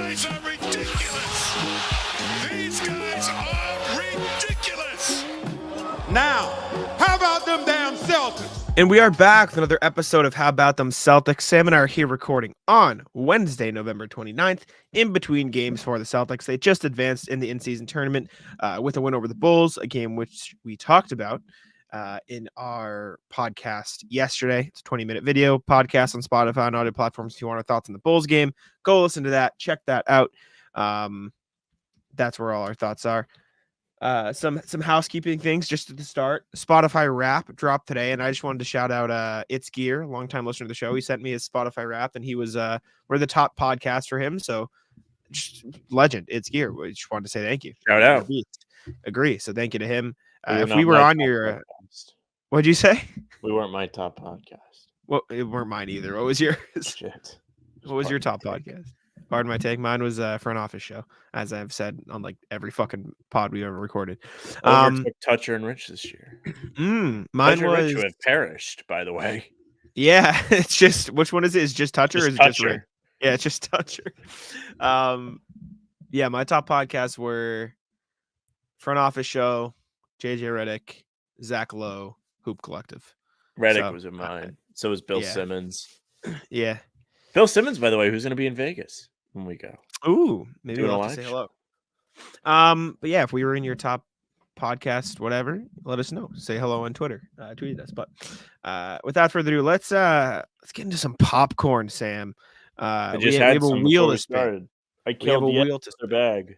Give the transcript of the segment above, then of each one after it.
guys are ridiculous. These guys are ridiculous. Now, how about them damn Celtics? And we are back with another episode of How About Them Celtics. Sam and I are here recording on Wednesday, November 29th, in between games for the Celtics. They just advanced in the in-season tournament with a win over the Bulls, a game which we talked about in our podcast yesterday. It's a 20-minute video podcast on Spotify and audio platforms. If you want our thoughts on the Bulls game, go listen to that. Check that out. That's where all our thoughts are. Some housekeeping things just at the start. Spotify Wrap dropped today, and I just wanted to shout out It's Gear, longtime listener to the show. He sent me his Spotify Wrap, and he was we're the top podcast for him. So just legend, It's Gear. We just wanted to say thank you. Shout out. Agree. So thank you to him. If we were on your what'd you say? We weren't my top podcast. Well, it weren't mine either. What was yours? Shit. What was your top podcast? Pardon my take. Mine was Front Office Show, as I've said on like every fucking pod we ever recorded. Toucher and Rich this year. Mine Toucher was Rich who had perished, by the way. Yeah, it's just which one is it? Is it just Toucher or is it just Rich? Toucher. Yeah, it's just Toucher. Yeah, my top podcasts were Front Office Show, JJ Redick, Zach Lowe, Hoop Collective. Redick was in mine. So was Bill yeah. Simmons. Yeah. Bill Simmons, by the way, who's going to be in Vegas when we go. Ooh, maybe Doing we'll have to say hello. But yeah, if we were in your top podcast, whatever, let us know. Say hello on Twitter. Tweet us. But without further ado, let's get into some popcorn, Sam. I We just have had a some wheel before we to spin. started. I We have killed a the wheel to extra bag.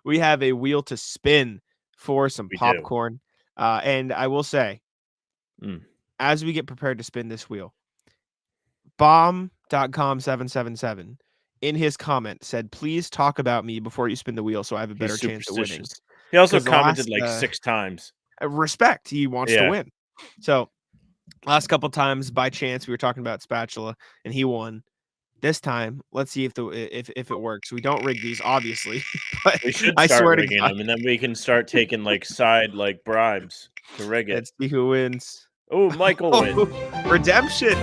We have a wheel to spin for some We do. popcorn. And I will say, as we get prepared to spin this wheel, bomb.com777 in his comment said, please talk about me before you spin the wheel so I have a better chance of winning. He also 'Cause the commented last, like 6 times. Respect. He wants to win. So last couple times by chance we were talking about Spatula and he won. This time, let's see if it works. We don't rig these, obviously, but We should I start swear to rigging God, them, and then we can start taking like side like bribes to rig it. let's see who wins. Oh, Michael wins. Redemption.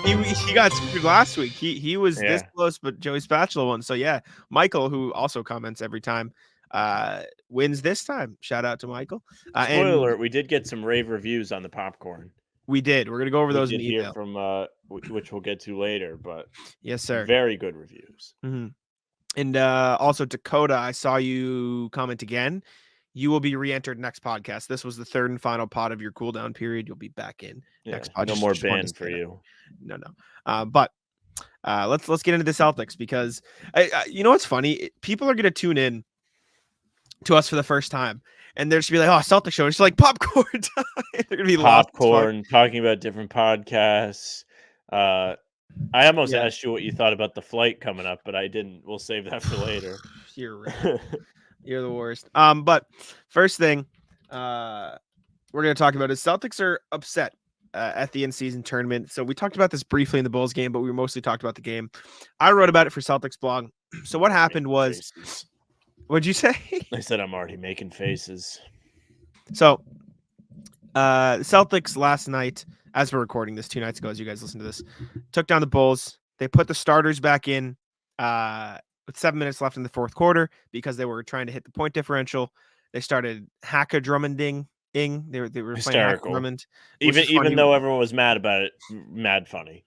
He got screwed last week. He was this close, but Joey Spatula won. So yeah, Michael, who also comments every time, wins this time. Shout out to Michael. Spoiler alert, we did get some rave reviews on the popcorn. We did. We're gonna go over those in here email. from which we'll get to later, but yes, sir. Very good reviews. Mm-hmm. And also Dakota, I saw you comment again. You will be re-entered next podcast. This was the third and final pod of your cooldown period. You'll be back in next pod. No more ban for you. No. But let's get into the Celtics because you know what's funny? People are gonna tune in to us for the first time. And they're just be like, oh, Celtic show. It's like popcorn time. They're going to be popcorn, talking about different podcasts. I almost asked you what you thought about the flight coming up, but I didn't. We'll save that for later. You're right. You're the worst. But first thing we're going to talk about is Celtics are upset at the in-season tournament. So we talked about this briefly in the Bulls game, but we mostly talked about the game. I wrote about it for Celtics blog. So what happened was... What'd you say? I said I'm already making faces. So, Celtics last night, as we're recording this 2 nights ago, as you guys listen to this, took down the Bulls. They put the starters back in with 7 minutes left in the fourth quarter because they were trying to hit the point differential. They started Haka Drummonding. They were playing hysterical. Drummond. Even though everyone was mad about it, mad funny.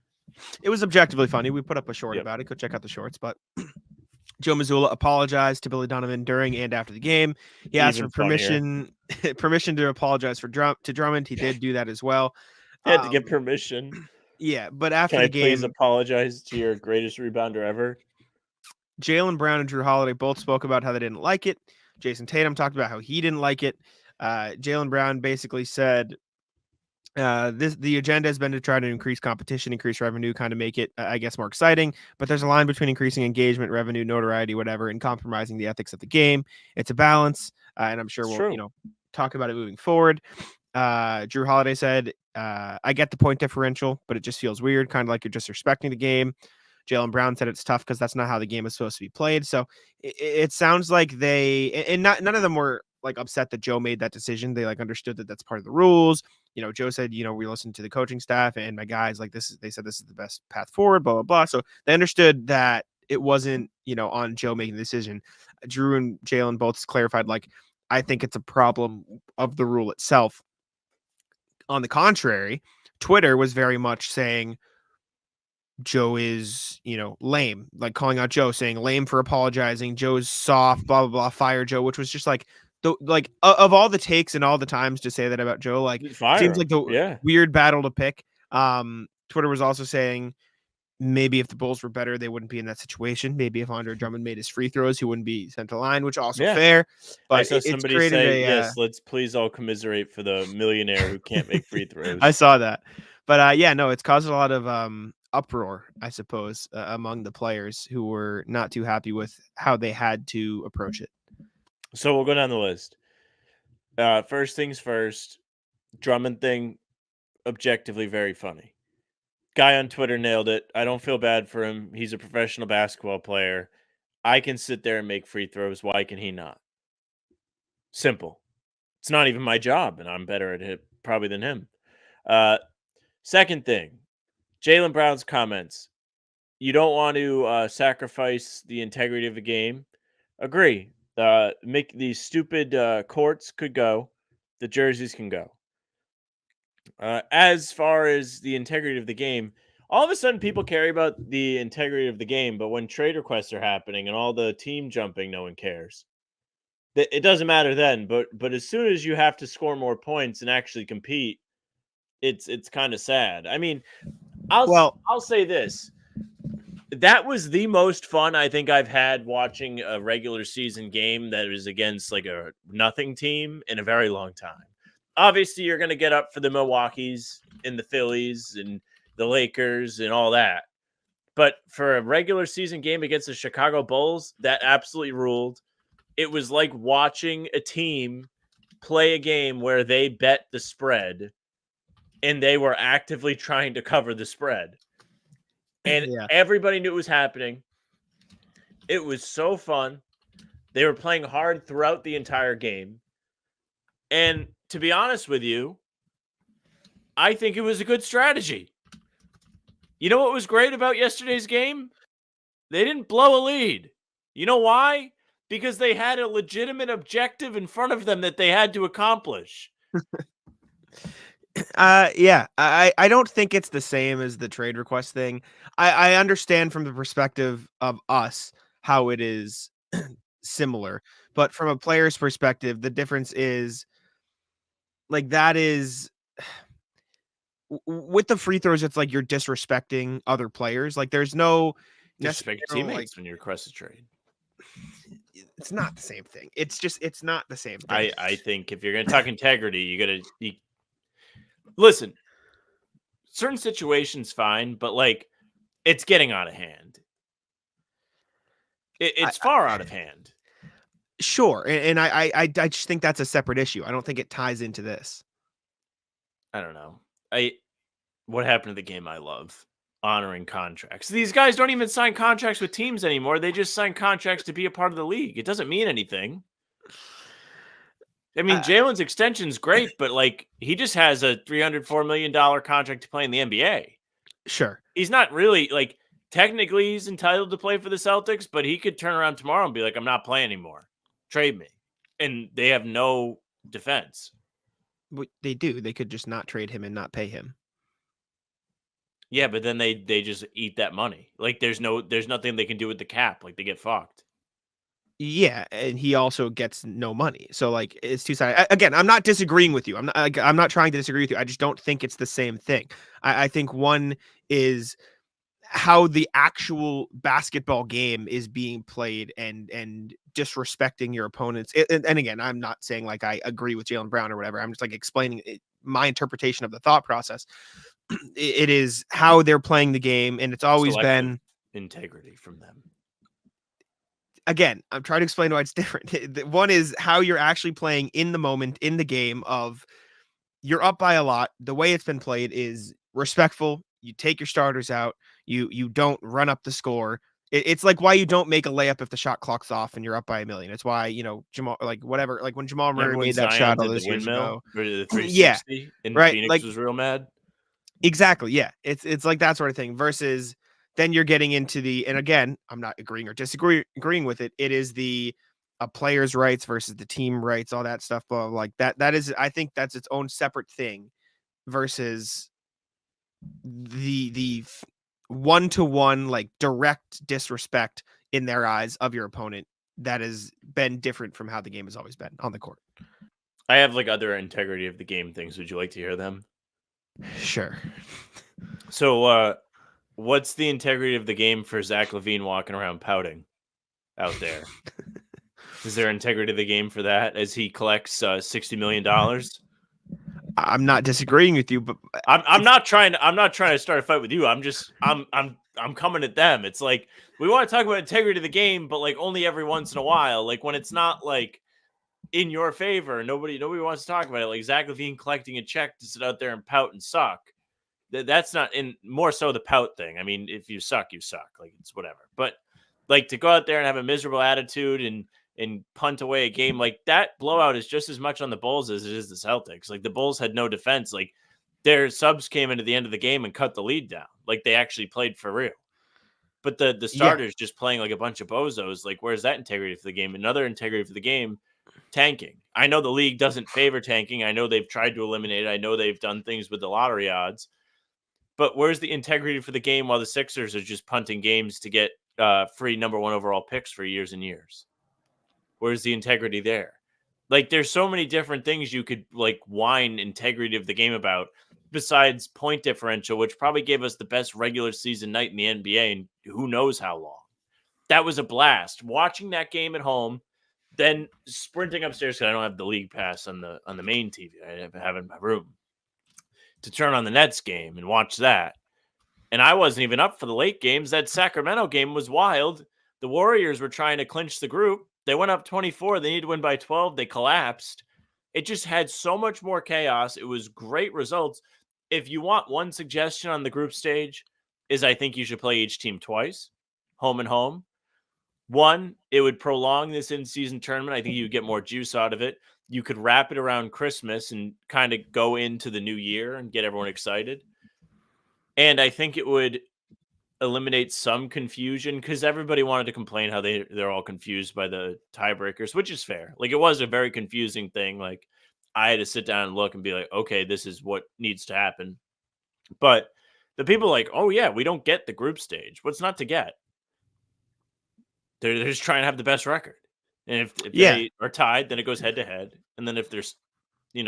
It was objectively funny. We put up a short about it. Go check out the shorts, but. Joe Mazzulla apologized to Billy Donovan during and after the game. He asked for permission to apologize to Drummond. He did do that as well. He had to get permission. Yeah, but after the game, please apologize to your greatest rebounder ever? Jaylen Brown and Drew Holiday both spoke about how they didn't like it. Jason Tatum talked about how he didn't like it. Jaylen Brown basically said, the agenda has been to try to increase competition, increase revenue, kind of make it, I guess, more exciting. But there's a line between increasing engagement, revenue, notoriety, whatever, and compromising the ethics of the game. It's a balance, and I'm sure we'll talk about it moving forward. Drew Holiday said, I get the point differential, but it just feels weird, kind of like you're just respecting the game. Jaylen Brown said it's tough because that's not how the game is supposed to be played. So it sounds like none of them were like upset that Joe made that decision. They like understood that that's part of the rules. You know, Joe said, we listened to the coaching staff and my guys, like they said this is the best path forward, blah, blah, blah. So they understood that it wasn't, on Joe making the decision. Drew and Jaylen both clarified, like, I think it's a problem of the rule itself. On the contrary, Twitter was very much saying Joe is, lame, like calling out Joe, saying lame for apologizing. Joe's soft, blah, blah, blah, fire Joe, which was just like, of all the takes and all the times to say that about Joe, like, seems like the weird battle to pick. Twitter was also saying maybe if the Bulls were better, they wouldn't be in that situation. Maybe if Andre Drummond made his free throws, he wouldn't be sent to line, which also fair. But I saw somebody say, yes, let's please all commiserate for the millionaire who can't make free throws. I saw that. But it's caused a lot of uproar, I suppose, among the players who were not too happy with how they had to approach it. So we'll go down the list. First things first, Drummond thing, objectively very funny. Guy on Twitter nailed it. I don't feel bad for him. He's a professional basketball player. I can sit there and make free throws. Why can he not? Simple. It's not even my job, and I'm better at it probably than him. Second thing, Jaylen Brown's comments. You don't want to sacrifice the integrity of the game. Agree. Make these stupid courts could go. The jerseys can go. As far as the integrity of the game, all of a sudden people care about the integrity of the game, but when trade requests are happening and all the team jumping, no one cares. It doesn't matter then, but as soon as you have to score more points and actually compete, it's kind of sad. I mean, I'll say this. That was the most fun I think I've had watching a regular season game that was against like a nothing team in a very long time. Obviously, you're going to get up for the Milwaukees and the Phillies and the Lakers and all that. But for a regular season game against the Chicago Bulls, that absolutely ruled. It was like watching a team play a game where they bet the spread and they were actively trying to cover the spread. And everybody knew it was happening. It was so fun. They were playing hard throughout the entire game. And to be honest with you, I think it was a good strategy. You know what was great about yesterday's game? They didn't blow a lead. You know why? Because they had a legitimate objective in front of them that they had to accomplish. I don't think it's the same as the trade request thing. I understand from the perspective of us how it is similar, but from a player's perspective, the difference is like that is with the free throws, it's like you're disrespecting other players. Like there's no disrespect teammates when you request a trade. It's not the same thing. It's not the same thing. I think if you're going to talk integrity, you listen, certain situations fine, but like it's getting out of hand. It's far out of hand. Sure. And I just think that's a separate issue. I don't think it ties into this. I don't know. What happened to the game I love? Honoring contracts. These guys don't even sign contracts with teams anymore. They just sign contracts to be a part of the league. It doesn't mean anything. I mean, Jaylen's extension's great, but like he just has a $304 million contract to play in the NBA. Sure. He's not really like technically he's entitled to play for the Celtics, but he could turn around tomorrow and be like, I'm not playing anymore. Trade me. And they have no defense. But they do. They could just not trade him and not pay him. Yeah, but then they just eat that money. Like there's nothing they can do with the cap. Like they get fucked. Yeah, and he also gets no money. So like it's two-sided. Again, I'm not disagreeing with you. I'm not trying to disagree with you. I just don't think it's the same thing. I think one is how the actual basketball game is being played and disrespecting your opponents. And again, I'm not saying like I agree with Jaylen Brown or whatever. I'm just like explaining my interpretation of the thought process. It is how they're playing the game, and it's always been integrity from them. Again, I'm trying to explain why it's different. One is how you're actually playing in the moment, in the game of you're up by a lot. The way it's been played is respectful. You take your starters out. You don't run up the score. It's like why you don't make a layup if the shot clock's off and you're up by a million. It's why, Jamal, like whatever, like when Jamal Murray made that shot all those years ago. The 360 and right. Phoenix like, was real mad. Exactly. Yeah. It's like that sort of thing versus then you're getting into and again, I'm not agreeing or disagreeing with it. It is the player's rights versus the team rights, all that stuff. But like that is, I think that's its own separate thing versus the one-to-one, like direct disrespect in their eyes of your opponent that has been different from how the game has always been on the court. I have like other integrity of the game things. Would you like to hear them? Sure. So, what's the integrity of the game for Zach LaVine walking around pouting out there? Is there integrity of the game for that as he collects $60 million? I'm not disagreeing with you, but I'm not trying to start a fight with you. I'm coming at them. It's like we want to talk about integrity of the game, but like only every once in a while. Like when it's not like in your favor, nobody wants to talk about it. Like Zach LaVine collecting a check to sit out there and pout and suck. That's not in more so the pout thing. I mean, if you suck, you suck. Like it's whatever. But like to go out there and have a miserable attitude and punt away a game like that blowout is just as much on the Bulls as it is the Celtics. Like the Bulls had no defense. Like their subs came into the end of the game and cut the lead down. Like they actually played for real. But the starters just playing like a bunch of bozos. Like where's that integrity for the game? Another integrity for the game, tanking. I know the league doesn't favor tanking. I know they've tried to eliminate it. I know they've done things with the lottery odds. But where's the integrity for the game while the Sixers are just punting games to get free number 1 overall picks for years and years? Where's the integrity there? Like, there's so many different things you could, like, whine integrity of the game about besides point differential, which probably gave us the best regular season night in the NBA and who knows how long. That was a blast. Watching that game at home, then sprinting upstairs because I don't have the league pass on the main TV. I have it in my room to turn on the Nets game and watch that. And I wasn't even up for the late games. That Sacramento game was wild. The Warriors were trying to clinch the group. They went up 24. They needed to win by 12. They collapsed. It just had so much more chaos. It was great results. If you want one suggestion on the group stage is I think you should play each team twice, home and home. One, it would prolong this in-season tournament. I think you would get more juice out of it. You could wrap it around Christmas and kind of go into the new year and get everyone excited. And I think it would eliminate some confusion because everybody wanted to complain how they're all confused by the tiebreakers, which is fair. Like it was a very confusing thing. Like I had to sit down and look and be like, okay, this is what needs to happen. But the people like, oh yeah, we don't get the group stage. What's not to get? They're just trying to have the best record. And if they are tied, then it goes head to head. And then if there's, a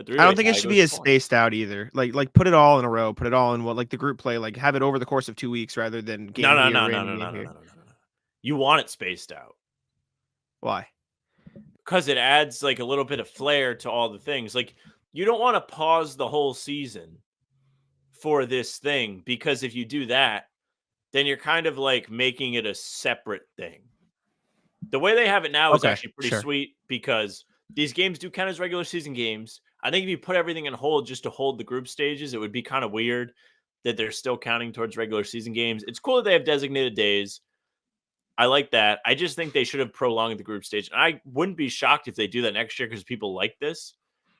three-way I don't think tie, it should be as spaced out either. Like put it all in a row, put it all in like the group play, like have it over the course of 2 weeks rather than game No. You want it spaced out. Why? Because it adds like a little bit of flair to all the things. Like you don't want to pause the whole season for this thing because if you do that, then you're kind of like making it a separate thing. The way they have it now is actually pretty sweet because these games do count as regular season games. I think if you put everything in hold just to hold the group stages, it would be kind of weird that they're still counting towards regular season games. It's cool that they have designated days. I like that. I just think they should have prolonged the group stage. And I wouldn't be shocked if they do that next year because people like this.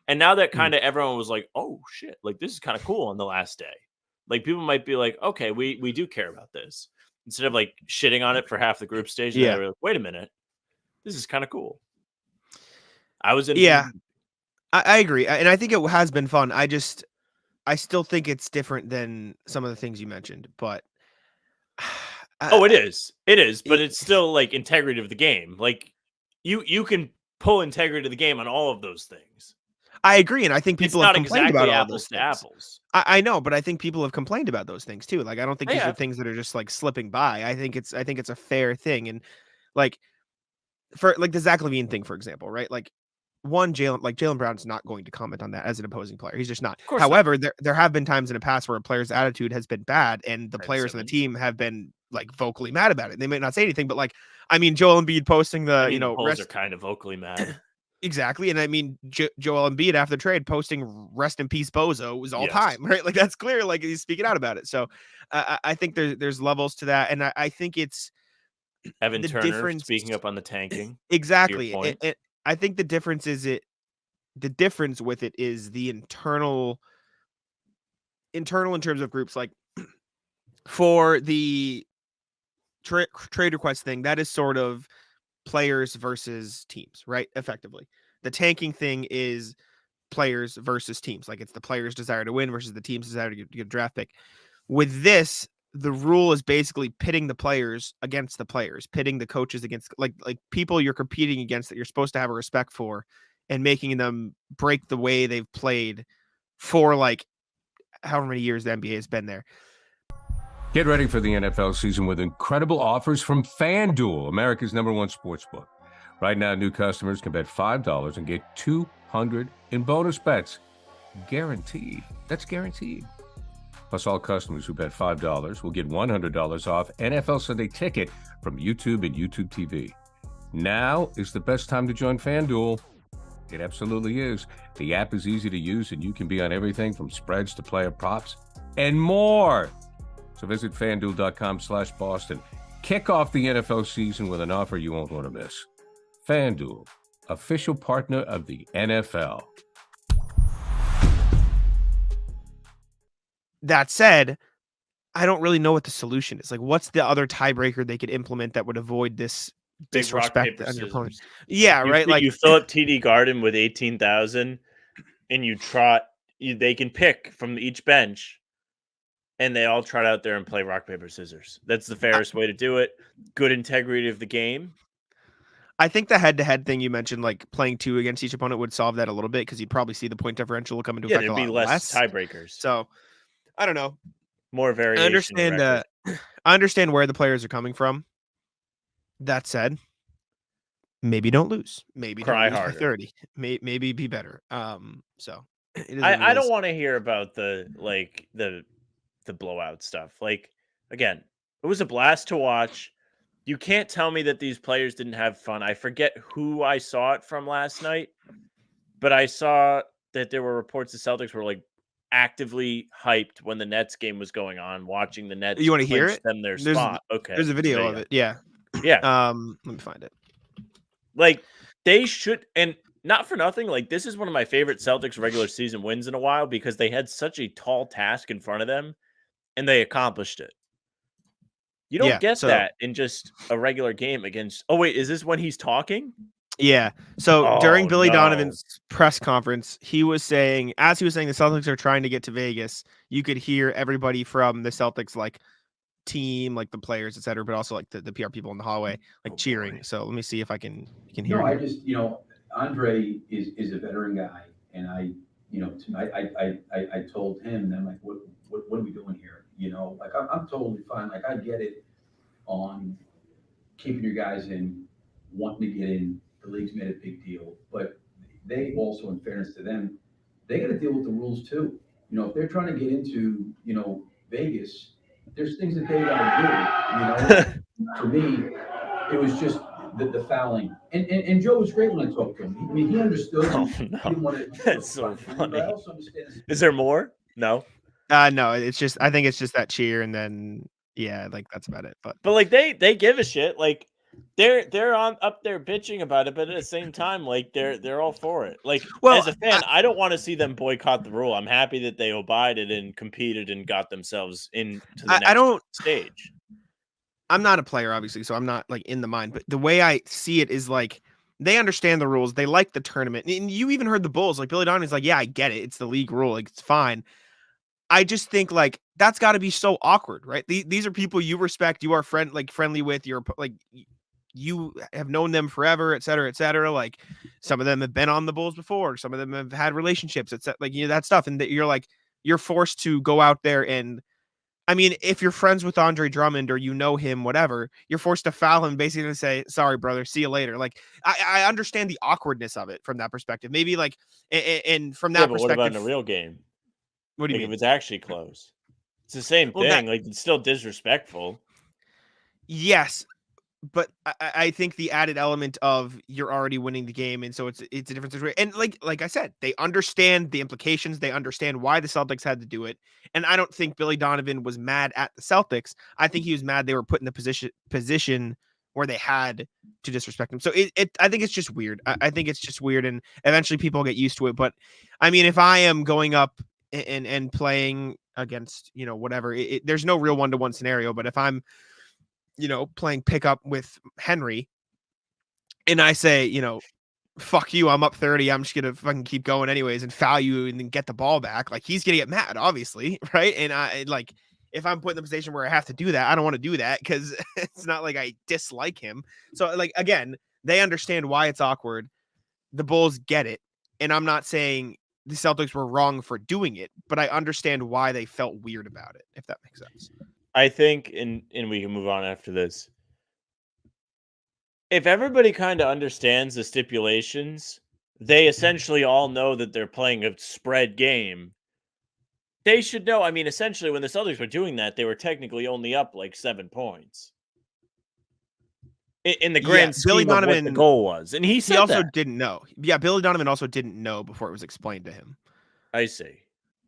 And now that kind of everyone was like, oh, shit, like this is kind of cool on the last day. Like people might be like, okay, we do care about this. Instead of like shitting on it for half the group stage. Yeah. They were like, wait a minute. This is kind of cool. I was in. Yeah, I agree. And I think it has been fun. I still think it's different than some of the things you mentioned, but. It is. It is, but it's still like integrity of the game. Like you can pull integrity of the game on all of those things. I agree, and I think people have complained about all those things. Apples. I know, but I think people have complained about those things too. Like I don't think these are things that are just like slipping by. I think it's a fair thing, and like for like the Zach LaVine thing, for example, right? Like Jaylen Brown's not going to comment on that as an opposing player. He's just not. However, there have been times in the past where a player's attitude has been bad, and the players on the team have been like vocally mad about it. They may not say anything, but like I mean, Joel Embiid posting the Bulls are kind of vocally mad. Exactly. And I mean, Joel Embiid after the trade posting rest in peace Bozo was all time, right? Like that's clear. Like he's speaking out about it. So I think there's levels to that. And I think it's Evan Turner speaking up on the tanking. Exactly. I think the difference with it is the internal in terms of groups. Like for the trade request thing, that is sort of players versus teams, right? Effectively, the tanking thing is players versus teams. Like it's the players' desire to win versus the team's desire to get a draft pick. With this, the rule is basically pitting the players against the players, pitting the coaches against like people you're competing against that you're supposed to have a respect for, and making them break the way they've played for like however many years the NBA has been there. Get ready for the NFL season with incredible offers from FanDuel, America's #1 sportsbook. Right now, new customers can bet $5 and get $200 in bonus bets. Guaranteed. That's guaranteed. Plus, all customers who bet $5 will get $100 off NFL Sunday Ticket from YouTube and YouTube TV. Now is the best time to join FanDuel. It absolutely is. The app is easy to use, and you can be on everything from spreads to player props and more. So visit FanDuel.com/Boston. Kick off the NFL season with an offer you won't want to miss. FanDuel, official partner of the NFL. That said, I don't really know what the solution is. Like, what's the other tiebreaker they could implement that would avoid this Big disrespect rock, on paper, your opponent? scissors. Yeah, right. Like you fill up TD Garden with 18,000, and you trot. They can pick from each bench, and they all trot out there and play rock paper scissors. That's the fairest way to do it. Good integrity of the game. I think the head-to-head thing you mentioned, like playing two against each opponent, would solve that a little bit because you'd probably see the point differential come into effect a there'd lot be less tiebreakers. So, I don't know. More variation. I understand where the players are coming from. That said, maybe don't lose. Maybe Cry don't lose harder. by 30. Maybe be better. So I don't want to hear about the blowout stuff. Like, again, it was a blast to watch. You can't tell me that these players didn't have fun. I forget who I saw it from last night, but I saw that there were reports the Celtics were like actively hyped when the Nets game was going on, watching the Nets. You want to hear it? Them their There's spot. Okay, there's a video of it. Yeah. Yeah. Let me find it. Like they should, and not for nothing. Like this is one of my favorite Celtics regular season wins in a while because they had such a tall task in front of them, and they accomplished it. You don't get that in just a regular game against. Oh wait, is this when he's talking? Yeah. So during Billy Donovan's press conference, he was saying, as he was saying, the Celtics are trying to get to Vegas. You could hear everybody from the Celtics, like team, like the players, etc., but also like the PR people in the hallway, like cheering. Boy. So let me see if I can hear. No, I just Andre is a veteran guy, and I told him, and I'm like, what are we doing here? Like I'm totally fine. Like I get it on keeping your guys in, wanting to get in. The league's made a big deal, but they also, in fairness to them, they got to deal with the rules too. If they're trying to get into Vegas, there's things that they got to do. For me, it was just the fouling, and Joe was great when I talked to him. I mean, he understood. Oh, no. That's so funny. I also understand. Is there more? No. No, it's just I think it's just that cheer, and then like that's about it. But like they give a shit. Like they're on up there bitching about it, but at the same time, like they're all for it. Like as a fan, I don't want to see them boycott the rule. I'm happy that they abided and competed and got themselves into the next stage. I'm not a player, obviously, so I'm not like in the mind. But the way I see it is like they understand the rules. They like the tournament, and you even heard the Bulls. Like Billy Donovan's like, yeah, I get it. It's the league rule. Like it's fine. I just think like that's got to be so awkward, right? These are people you respect, you are friendly with, you're like you have known them forever, et cetera, et cetera. Like some of them have been on the Bulls before, some of them have had relationships, it's like that stuff, and that you're forced to go out there and. I mean, if you're friends with Andre Drummond or him, whatever, you're forced to foul him, basically say, "Sorry, brother, see you later." Like I understand the awkwardness of it from that perspective. Maybe like, and from that perspective, what about in a real game? What do you mean? If it's actually close, it's the same thing. Like it's still disrespectful. Yes, but I think the added element of you're already winning the game, and so it's a different situation. And like I said, they understand the implications. They understand why the Celtics had to do it. And I don't think Billy Donovan was mad at the Celtics. I think he was mad they were put in the position where they had to disrespect him. So I think it's just weird. I think it's just weird, and eventually people get used to it. But I mean, if I am going up and playing against, whatever. There's no real 1-to-1 scenario, but if I'm, playing pickup with Henry and I say, fuck you, I'm up 30, I'm just gonna fucking keep going anyways and foul you and then get the ball back, like he's gonna get mad, obviously, right? And I like, if I'm put in the position where I have to do that, I don't want to do that because it's not like I dislike him. So like, again, they understand why it's awkward. The Bulls get it. And I'm not saying the Celtics were wrong for doing it, but I understand why they felt weird about it, if that makes sense. I think, and we can move on after this. If everybody kind of understands the stipulations, they essentially all know that they're playing a spread game. They should know. I mean, essentially, when the Celtics were doing that, they were technically only up like 7 points in the grand Billy scheme of what the Donovan, goal was. And he said also that. didn't know. Yeah, Billy Donovan also didn't know before it was explained to him. I see.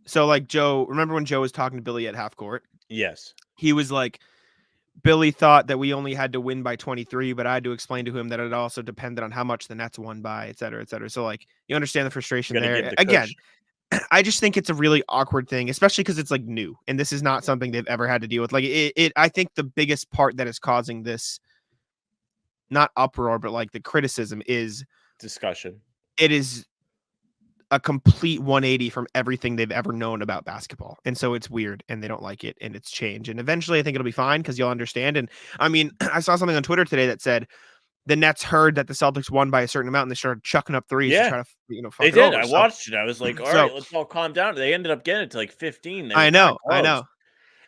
So like Joe, remember when Joe was talking to Billy at half court? Yes. He was like, Billy thought that we only had to win by 23, but I had to explain to him that it also depended on how much the Nets won by, et cetera, et cetera. So like, you understand the frustration there. Again, I just think it's a really awkward thing, especially because it's like new and this is not something they've ever had to deal with. Like I think the biggest part that is causing this, not uproar, but like the criticism is discussion. It is a complete 180 from everything they've ever known about basketball. And so it's weird and they don't like it and it's changed. And eventually I think it'll be fine because you'll understand. And I mean, I saw something on Twitter today that said the Nets heard that the Celtics won by a certain amount and they started chucking up threes to try to fuck they it did. over. I watched it. I was like, all right, let's all calm down. They ended up getting it to like 15. I know.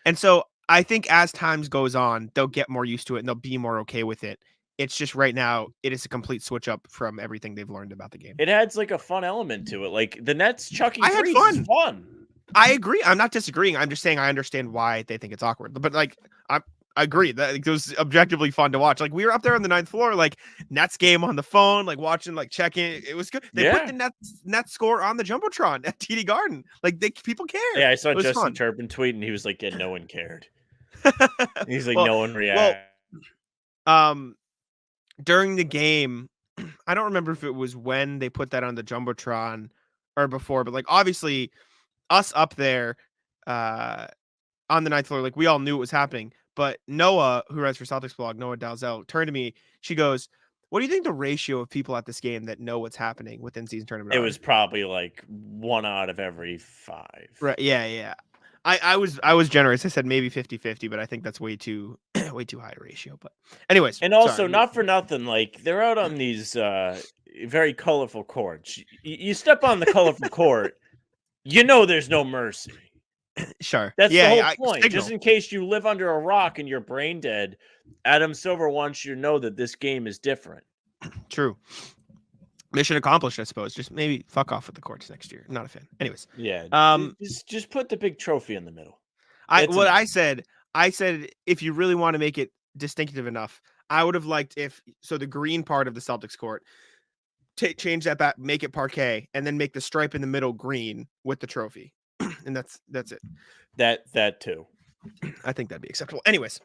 And so I think as time goes on, they'll get more used to it and they'll be more okay with it. It's just right now, it is a complete switch up from everything they've learned about the game. It adds like a fun element to it. Like the Nets chucking threes is fun. I agree. I'm not disagreeing. I'm just saying I understand why they think it's awkward. But like, I agree that it was objectively fun to watch. Like we were up there on the 9th floor, like Nets game on the phone, like watching, like checking. It was good. They put the Nets score on the Jumbotron at TD Garden. Like people care. Yeah, I saw Justin Turpin tweet and he was like, yeah, no one cared. He's like, no one reacted. During the game, I don't remember if it was when they put that on the Jumbotron or before, but like obviously us up there on the 9th floor, like we all knew it was happening. But Noah, who writes for Celtics blog, Noah Dalzell, turned to me. She goes, "What do you think the ratio of people at this game that know what's happening within season tournament?" It was probably like 1 out of every 5. Right? Yeah. I was generous. I said maybe 50-50, but I think that's way too high a ratio. But anyways, and also not for nothing, like they're out on these very colorful courts. You step on the colorful court, there's no mercy. Sure, that's the whole point. Just in case you live under a rock and you're brain dead, Adam Silver wants you to know that this game is different. True. Mission accomplished, I suppose. Just maybe fuck off with the courts next year. Not a fan. Anyways. Yeah. Just put the big trophy in the middle. I said if you really want to make it distinctive enough, I would have liked the green part of the Celtics court, change that back, make it parquet, and then make the stripe in the middle green with the trophy. And that's it. That too. I think that'd be acceptable. Anyways,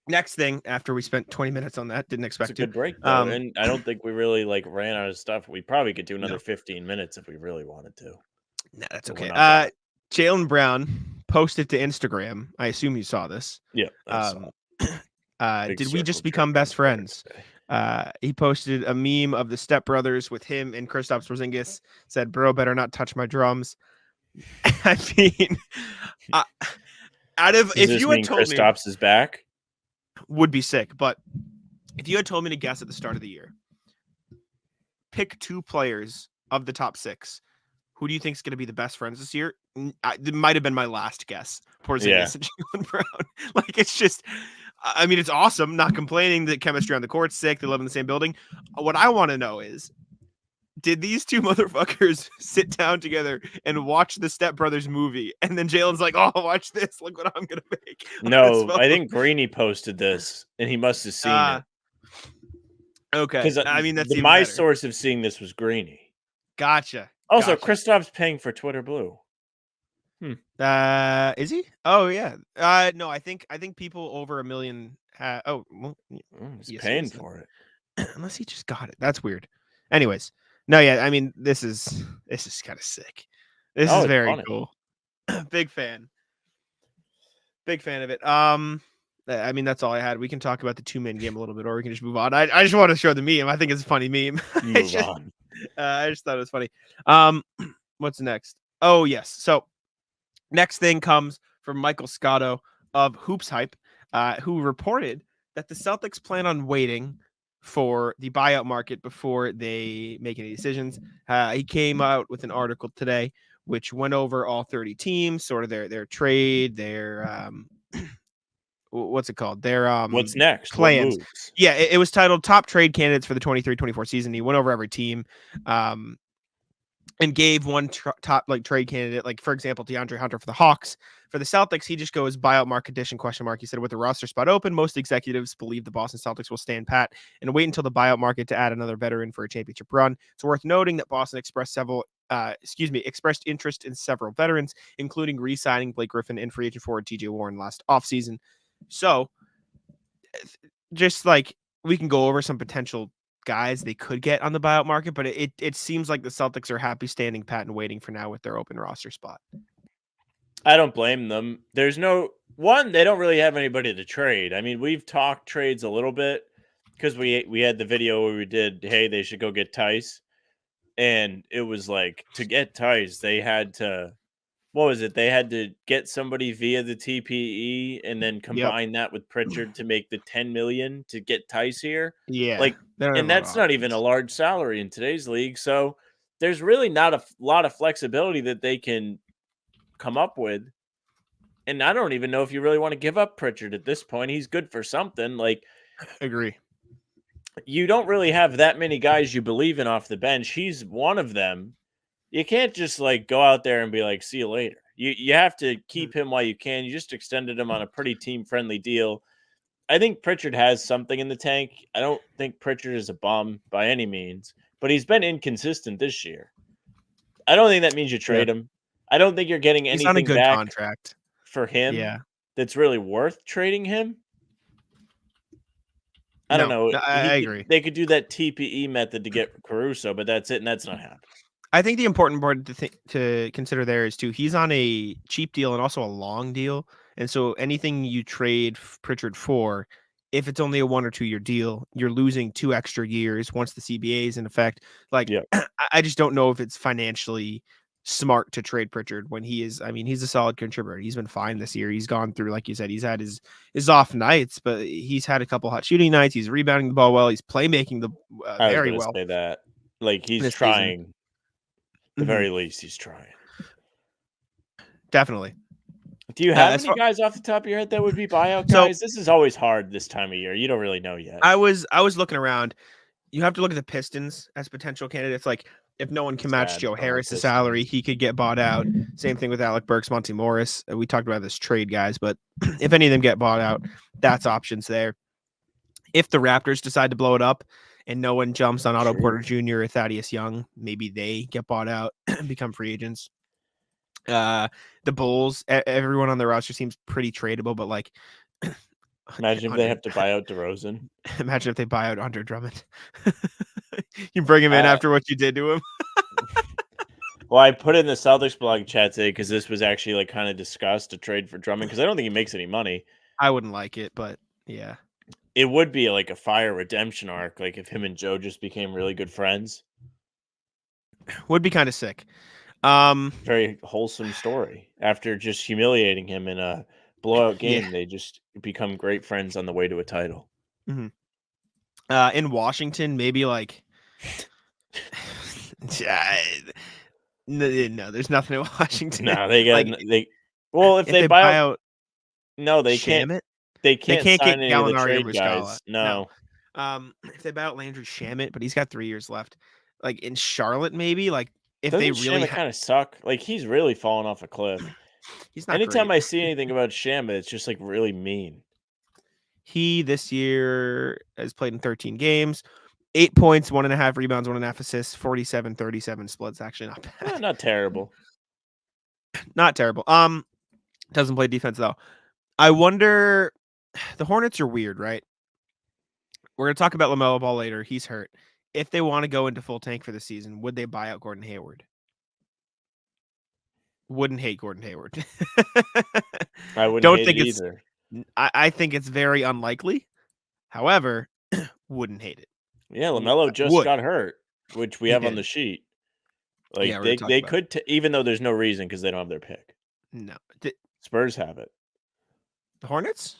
next thing, after we spent 20 minutes on that, didn't expect it's a good break though. And I don't think we really ran out of stuff. We probably could do another 15 minutes if we really wanted to. No, that's okay. Jaylen Brown posted to Instagram. I assume you saw this. Yeah. Did we just become best friends? He posted a meme of the Step Brothers with him and Kristaps Porzingis. Said, "Bro, better not touch my drums." I mean, if you had told me Kristaps is back, would be sick. But if you had told me to guess at the start of the year, pick 2 players of the top 6, who do you think is going to be the best friends this year? It might have been my last guess. Porzingis and Jaylen Brown. Like it's just, I mean, it's awesome. Not complaining. The chemistry on the court's sick. They live in the same building. What I want to know is, did these 2 motherfuckers sit down together and watch the Step Brothers movie? And then Jalen's like, "Oh, watch this. Look what I'm going to make." No, I think Greeny posted this and he must have seen it. Okay. Because I mean, that's my better. source of seeing this was Greeny. Gotcha. Also, Kristaps paying for Twitter Blue. Is he? Oh yeah. No, I think people over 1 million. He's paying for it. Unless he just got it. That's weird. Anyways, no, yeah. I mean, this is kind of sick. This Oh, is it's very funny. cool. Big fan. Big fan of it. I mean, that's all I had. We can talk about the 2-man game a little bit, or we can just move on. I just want to show the meme. I think it's a funny meme. Move on. I just thought it was funny. What's next? Oh, yes. So next thing comes from Michael Scotto of Hoops Hype, who reported that the Celtics plan on waiting for the buyout market before they make any decisions. He came out with an article today which went over all 30 teams, sort of their trade, their what's it called? Their What's next? What plans. moves? Yeah, it was titled Top Trade Candidates for the 23-24 season. He went over every team. And gave one top trade candidate, like for example, DeAndre Hunter for the Hawks. For the Celtics, he just goes buyout market condition ? He said, with the roster spot open, most executives believe the Boston Celtics will stand pat and wait until the buyout market to add another veteran for a championship run. It's worth noting that Boston expressed interest in several veterans, including re-signing Blake Griffin and free agent forward TJ Warren last offseason. So, just like we can go over some potential guys they could get on the buyout market, but it seems like the Celtics are happy standing pat and waiting for now with their open roster spot. I don't blame them. There's no one, they don't really have anybody to trade. I mean, we've talked trades a little bit because we had the video where we did, hey, they should go get Tice. And it was like, to get Tice, they had to, what was it? They had to get somebody via the TPE and then combine that with Pritchard to make the $10 million to get Tice here. Yeah. Like, and that's not even a large salary in today's league. So there's really not a lot of flexibility that they can come up with. And I don't even know if you really want to give up Pritchard at this point. He's good for something. Like, agree. You don't really have that many guys you believe in off the bench. He's one of them. You can't just like go out there and be like, see you later. You have to keep him while you can. You just extended him on a pretty team-friendly deal. I think Pritchard has something in the tank. I don't think Pritchard is a bum by any means, but he's been inconsistent this year. I don't think that means you trade him. I don't think you're getting He's on a anything good back contract for him that's really worth trading him. I don't know. I agree. They could do that TPE method to get Caruso, but that's it, and that's not happening. I think the important part to consider there is too, he's on a cheap deal and also a long deal. And so anything you trade Pritchard for, if it's only a 1 or 2 year deal, you're losing 2 extra years once the CBA is in effect. Like, I just don't know if it's financially smart to trade Pritchard when he's a solid contributor. He's been fine this year. He's gone through, like you said, he's had his off nights, but he's had a couple hot shooting nights. He's rebounding the ball well. He's playmaking the very well. Say that. Like, he's trying. Season. At the very least, he's trying. Definitely. Do you have any guys off the top of your head that would be buyout guys? This is always hard this time of year. You don't really know yet. I was looking around. You have to look at the Pistons as potential candidates. Like, if no one can match Joe Harris's salary, he could get bought out. Same thing with Alec Burks, Monty Morris. We talked about this trade guys, but if any of them get bought out, that's options there. If the Raptors decide to blow it up and no one jumps on Otto Porter Jr. or Thaddeus Young, maybe they get bought out and become free agents. The Bulls, everyone on their roster seems pretty tradable, but like, imagine if they have to buy out DeRozan. Imagine if they buy out Andre Drummond. You bring him in after what you did to him. Well, I put in the Celtics blog chat today because this was actually like kind of discussed, a trade for Drummond, because I don't think he makes any money. I wouldn't like it, but yeah. It would be like a fire redemption arc, like if him and Joe just became really good friends. Would be kind of sick. Very wholesome story. After just humiliating him in a blowout game, they just become great friends on the way to a title. Mm-hmm. In Washington, maybe like no, there's nothing in Washington. No, they got if they buy out. No, they Shamit, can't. They can't get sign any of the Gallinari trade guys. No. If they buy out Landry Shamit, but he's got 3 years left. Like in Charlotte, maybe like if Doesn't they really kind of suck. Like he's really fallen off a cliff. He's not. Anytime I see anything about Shamit, it's just like really mean. He this year has played in 13 games, 8 points, 1.5 rebounds, 1.5 assists, 47-37 splits. Actually, not bad. Not terrible. Not terrible. Doesn't play defense though. I wonder. The Hornets are weird, right? We're gonna talk about LaMelo Ball later. He's hurt. If they want to go into full tank for the season, would they buy out Gordon Hayward? Wouldn't hate Gordon Hayward. I wouldn't Don't hate think it it's. either. I think it's very unlikely. However, wouldn't hate it. Yeah, LaMelo just Would. got hurt, which we He have on did. the sheet. Yeah, Like we were they talking about could even though there's no reason because they don't have their pick. No. Spurs have it. The Hornets?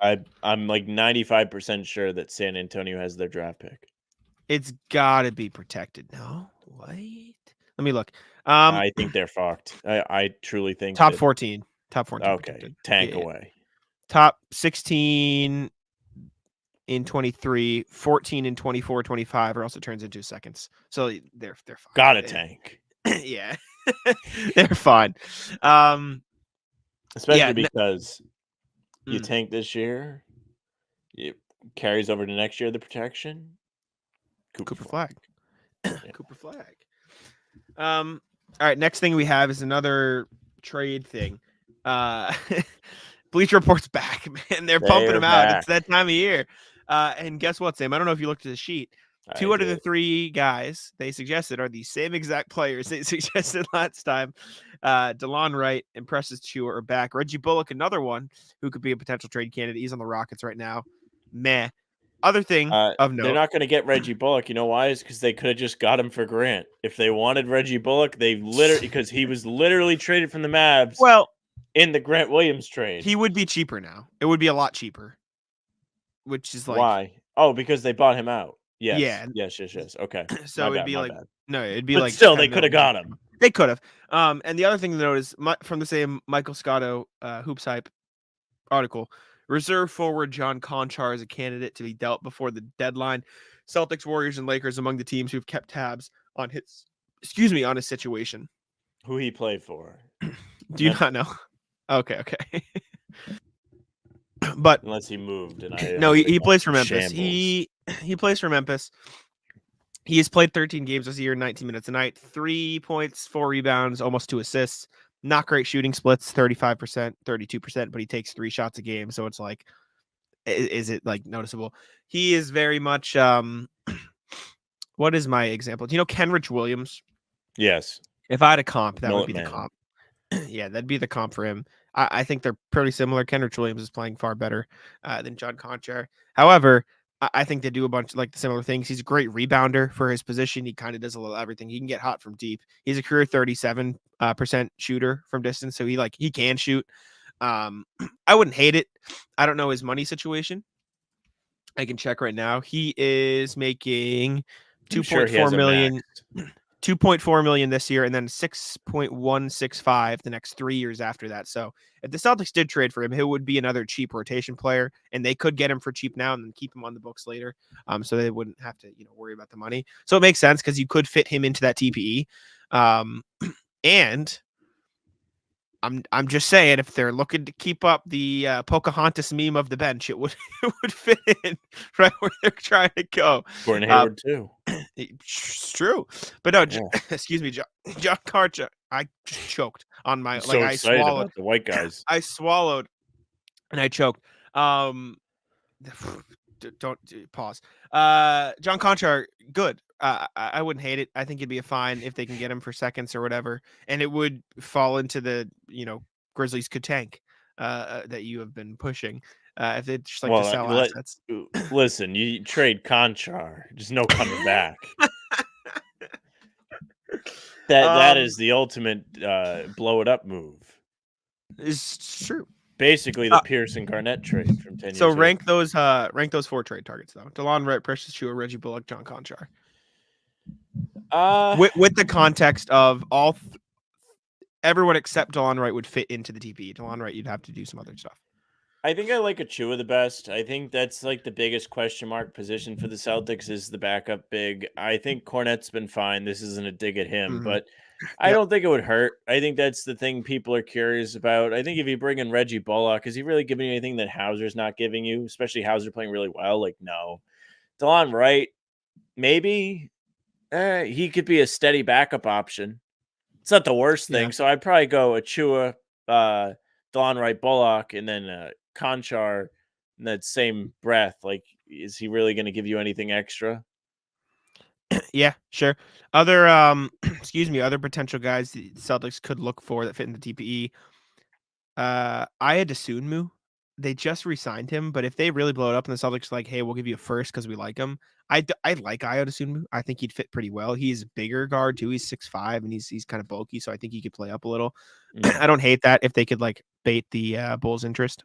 I'm like 95% sure that San Antonio has their draft pick. It's got to be protected. No, wait. Let me look. I think they're fucked. I truly think Top that, 14. Top 14 okay, protected. tank Yeah, yeah. away. Top 16 in 23, 14 in 24, 25, or else it turns into seconds. So they're fine. Got a tank. Yeah. They're fine. Especially Yeah, because you Mm. tank this year, it carries over to next year the protection. Cooper Flag. Cooper Flag. All right, next thing we have is another trade thing. Bleacher Report's back, man. They're pumping him out. It's that time of year. And guess what, Sam? I don't know if you looked at the sheet. Two out of the three guys they suggested are the same exact players they suggested last time. DeLon Wright and Precious Achiuwa are back. Reggie Bullock, another one who could be a potential trade candidate. He's on the Rockets right now. Meh. Other thing of note. They're not going to get Reggie Bullock. You know why? Is because they could have just got him for Grant. If they wanted Reggie Bullock, they literally because he was literally traded from the Mavs. Well, in the Grant Williams trade, he would be cheaper now. It would be a lot cheaper. Which is like why? Oh, because they bought him out. Yes. Yeah. Yes. Okay. So it'd be like bad. no, it'd be But like still, 10 they could have million. got him. They could have. And the other thing to note is from the same Michael Scotto Hoops Hype article, reserve forward John Conchar is a candidate to be dealt before the deadline. Celtics, Warriors, and Lakers among the teams who've kept tabs on his situation. Who he played for? Do you not know? Okay. But unless he moved, and he plays for Memphis. Shambles. He plays for Memphis. He has played 13 games this year, 19 minutes a night, 3 points, 4 rebounds, almost 2 assists. Not great shooting splits, 35%, 32%, but he takes 3 shots a game. So it's like, is it like noticeable? He is very much, what is my example? Do you know Kenrich Williams? Yes. If I had a comp, that would be the comp. Yeah, that'd be the comp for him. I think they're pretty similar. Kenrich Williams is playing far better than John Conchar. However, I think they do a bunch of like similar things. He's a great rebounder for his position. He kind of does a little everything. He can get hot from deep. He's a career 37% shooter from distance, so he can shoot. I wouldn't hate it. I don't know his money situation. I can check right now. He is making 2.4 million. 2.4 million this year and then 6.165 the next 3 years after that. So if the Celtics did trade for him, he would be another cheap rotation player, and they could get him for cheap now and then keep him on the books later. So they wouldn't have to, worry about the money. So it makes sense because you could fit him into that TPE. And I'm just saying, if they're looking to keep up the Pocahontas meme of the bench, it would fit in right where they're trying to go. Gordon Hayward too. It's true, but no. Excuse me, John Conchar. I just choked on my I swallowed about the white guys. I swallowed and I choked. Don't pause. John Conchar, good. I wouldn't hate it. I think it'd be a fine if they can get him for seconds or whatever, and it would fall into the Grizzlies could tank that you have been pushing. If they just like to sell assets. Listen, you trade Conchar, just no coming back. That is the ultimate blow it up move. It's true. Basically, the Pearson Garnett trade from 10 years So ago. rank those 4 trade targets though: DeLon Wright, Precious Achiuwa, Reggie Bullock, John Conchar. With the context of everyone except DeLon Wright would fit into the TPE. DeLon Wright, you'd have to do some other stuff. I think I like Achiuwa the best. I think that's like the biggest question mark position for the Celtics is the backup big. I think Cornette's been fine. This isn't a dig at him, but I don't think it would hurt. I think that's the thing people are curious about. I think if you bring in Reggie Bullock, is he really giving you anything that Hauser's not giving you? Especially Hauser playing really well. Like, no. DeLon Wright, maybe he could be a steady backup option. It's not the worst thing. So I'd probably go Achiuwa, DeLon Wright, Bullock, and then Conchar in that same breath. Like, is he really going to give you anything extra? Yeah, sure. Other excuse me, other potential guys the Celtics could look for that fit in the TPE. Aya Dosunmu, they just re-signed him, but if they really blow it up and the Celtics are like, hey, we'll give you a first because we like him. I like Aya Dosunmu. I think he'd fit pretty well. He's a bigger guard too. He's 6'5", and he's kind of bulky, so I think he could play up a little. I don't hate that if they could like bait the Bulls' interest.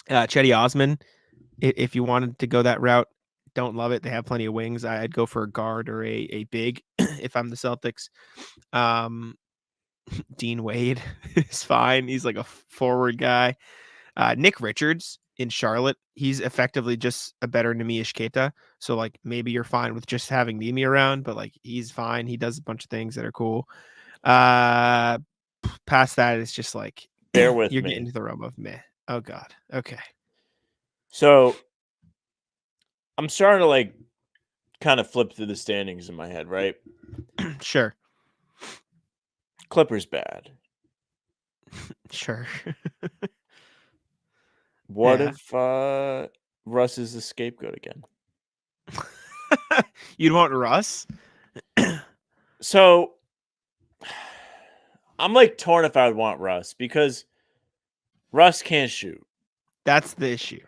Chetty Osman, if you wanted to go that route, don't love it. They have plenty of wings. I'd go for a guard or a big if I'm the Celtics. Dean Wade is fine. He's like a forward guy. Nick Richards in Charlotte, he's effectively just a better Nemish Keita. So like maybe you're fine with just having Nemi around, but like he's fine. He does a bunch of things that are cool. Past that, it's just like Bear with you're me. getting to the realm of meh. Oh God. Okay. So I'm starting to like kind of flip through the standings in my head, right? Sure. Clippers bad. Sure. What Yeah. if Russ is the scapegoat again? You'd want Russ? So I'm like torn if I would want Russ because Russ can't shoot. That's the issue.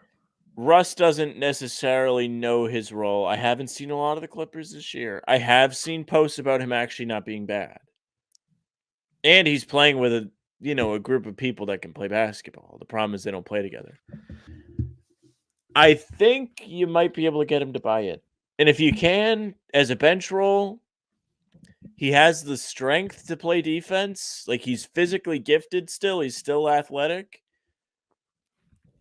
Russ doesn't necessarily know his role. I haven't seen a lot of the Clippers this year. I have seen posts about him actually not being bad. And he's playing with a group of people that can play basketball. The problem is they don't play together. I think you might be able to get him to buy it. And if you can, as a bench role, he has the strength to play defense. Like he's physically gifted still. He's still athletic.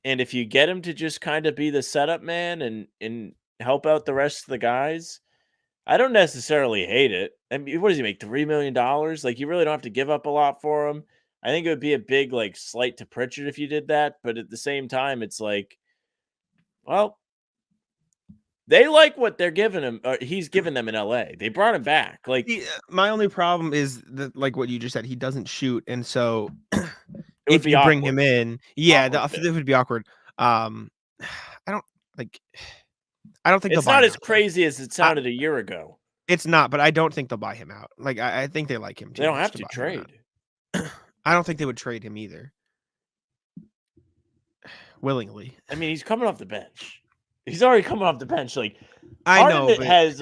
And if you get him to just kind of be the setup man and help out the rest of the guys, I don't necessarily hate it. I mean, what does he make? $3 million? Like you really don't have to give up a lot for him. I think it would be a big like slight to Pritchard if you did that. But at the same time, it's like, well, they like what they're giving him. Or he's given them in LA. They brought him back. Like My only problem is that, like what you just said, he doesn't shoot, and so would if be you bring awkward. him in, yeah, Awkward it would be awkward. I don't like. I don't think it's they'll buy not him as out. crazy as it sounded a year ago. It's not, but I don't think they'll buy him out. Like I think they like him too They don't much have to buy him out. trade. I don't think they would trade him either. Willingly. I mean, he's coming off the bench. He's already coming off the bench. Like I know, Harden but has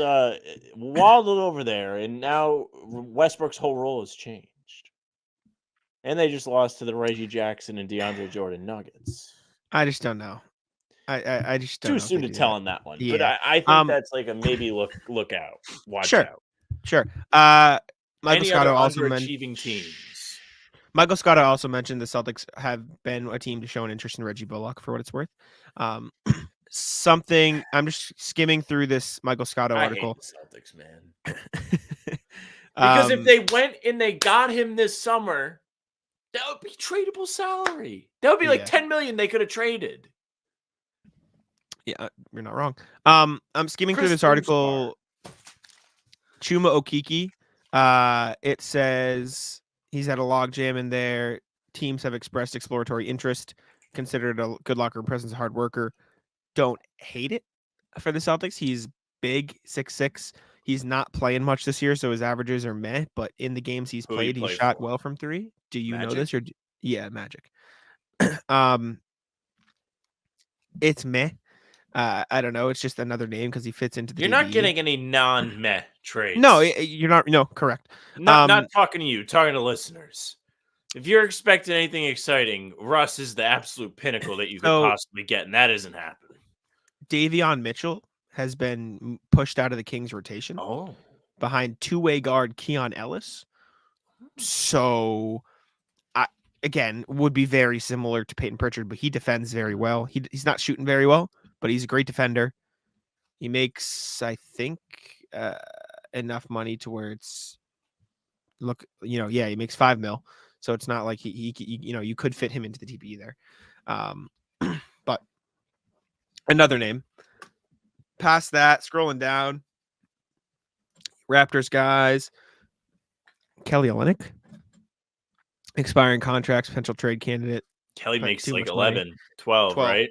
waddled over there, and now Westbrook's whole role has changed. And they just lost to the Reggie Jackson and DeAndre Jordan Nuggets. I just don't know. I just don't Too know soon to do tell that. on that one. Yeah. But I think that's like a maybe look out. Watch Sure. out. Sure. Michael Any other Scotto also underachieving teams? Michael Scotto also mentioned the Celtics have been a team to show an interest in Reggie Bullock for what it's worth. Something I'm just skimming through this Michael Scotto article. I hate the Celtics, man. Because if they went and they got him this summer, that would be tradable salary. That would be like $10 million they could have traded. Yeah, you're not wrong. I'm skimming through this article. Chuma Okeke. It says he's had a log jam in there. Teams have expressed exploratory interest. Considered a good locker room presence, a hard worker. Don't hate it for the Celtics. He's big, 6'6". He's not playing much this year, so his averages are meh. But in the games he's played, he shot well from three. Do you know this? Or yeah, Magic. It's meh. I don't know. It's just another name because he fits into the. You're not getting any non-meh trades. No, you're not. No, correct. Not talking to you. Talking to listeners. If you're expecting anything exciting, Russ is the absolute pinnacle that you could possibly get, and that isn't happening. Davion Mitchell has been pushed out of the Kings rotation. Oh, behind two-way guard Keon Ellis. So, again, would be very similar to Payton Pritchard, but he defends very well. He's not shooting very well, but he's a great defender. He makes, I think, enough money to where it's he makes $5 million. So it's not like he you could fit him into the TPE there. But another name. Past that, scrolling down. Raptors guys. Kelly Olynyk. Expiring contracts, potential trade candidate. Kelly makes like 11, money. 12, right?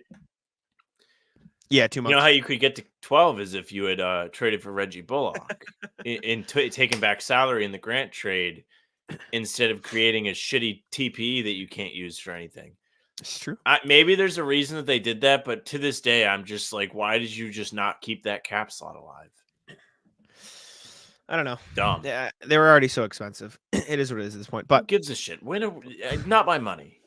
Yeah, 2 months. You know how you could get to 12 is if you had traded for Reggie Bullock and taken back salary in the Grant trade instead of creating a shitty TPE that you can't use for anything. It's true. Maybe there's a reason that they did that, but to this day, I'm just like, why did you just not keep that cap slot alive? I don't know. Dumb. Yeah, they were already so expensive. It is what it is at this point. Who But gives a shit? Not my money.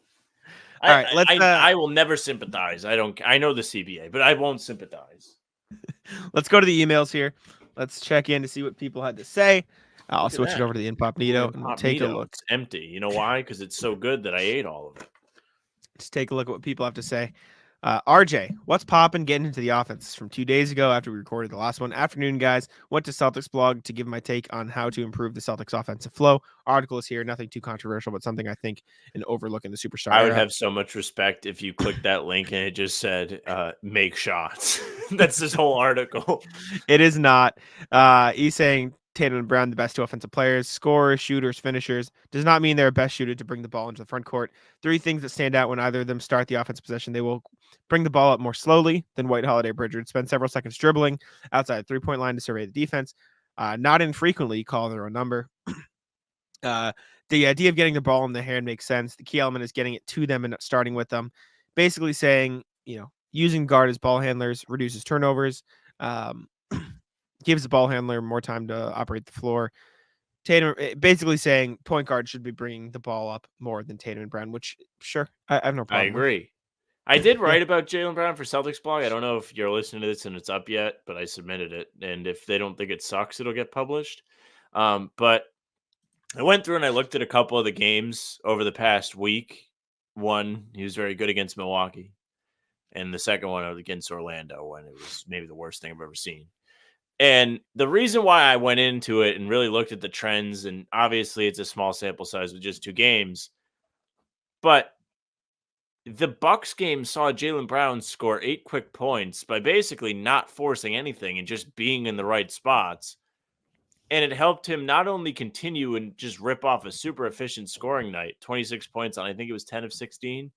all right, let's. I will never sympathize. I know the CBA, but I won't sympathize. Let's go to the emails here. Let's check in to see what people had to say. I'll Look at switch it that. over to the Inpopnito and take a look. It's empty. You know why? Because it's so good that I ate all of it. Just take a look at what people have to say. RJ, what's poppin'? Getting into the offense from 2 days ago after we recorded the last one. Afternoon, guys. Went to Celtics blog to give my take on how to improve the Celtics offensive flow. Article is here. Nothing too controversial, but something I think an overlook in the superstar. I would era. have so much respect if you clicked that link and it just said make shots. That's this whole article. It is not. He's saying Tatum and Brown, the best 2 offensive players, scorers, shooters, finishers. Does not mean they're best shooter to bring the ball into the front court. 3 things that stand out when either of them start the offensive possession. They will bring the ball up more slowly than White, Holiday, Bridger. Spend several seconds dribbling outside the 3-point line to survey the defense. Not infrequently call their own number. The idea of getting the ball in the hand makes sense. The key element is getting it to them and starting with them. Basically saying, using guard as ball handlers reduces turnovers. Gives the ball handler more time to operate the floor. Tatum basically saying point guard should be bringing the ball up more than Tatum and Brown, which sure, I have no problem. I agree. I did write about Jaylen Brown for Celtics blog. I don't know if you're listening to this and it's up yet, but I submitted it. And if they don't think it sucks, it'll get published. But I went through and I looked at a couple of the games over the past week. One, he was very good against Milwaukee. And the second one against Orlando, when it was maybe the worst thing I've ever seen. And the reason why I went into it and really looked at the trends, and obviously it's a small sample size with just 2 games, but the Bucks game saw Jaylen Brown score 8 quick points by basically not forcing anything and just being in the right spots. And it helped him not only continue and just rip off a super efficient scoring night, 26 points on, I think it was 10 of 16.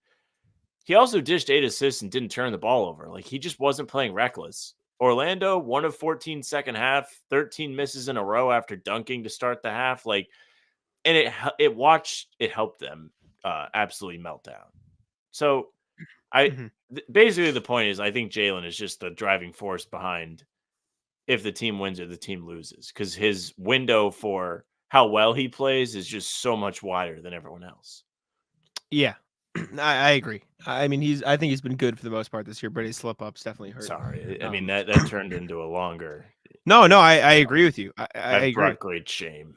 He also dished 8 assists and didn't turn the ball over. Like, he just wasn't playing reckless. Orlando, 1 of 14 second half, 13 misses in a row after dunking to start the half. Like, and it helped them absolutely melt down. So basically the point is, I think Jaylen is just the driving force behind if the team wins or the team loses, because his window for how well he plays is just so much wider than everyone else. Yeah. I agree. I mean, I think he's been good for the most part this year, but his slip ups definitely hurt. Sorry. I mean, that turned into a longer. No, I agree with you. I agree. Brought great shame.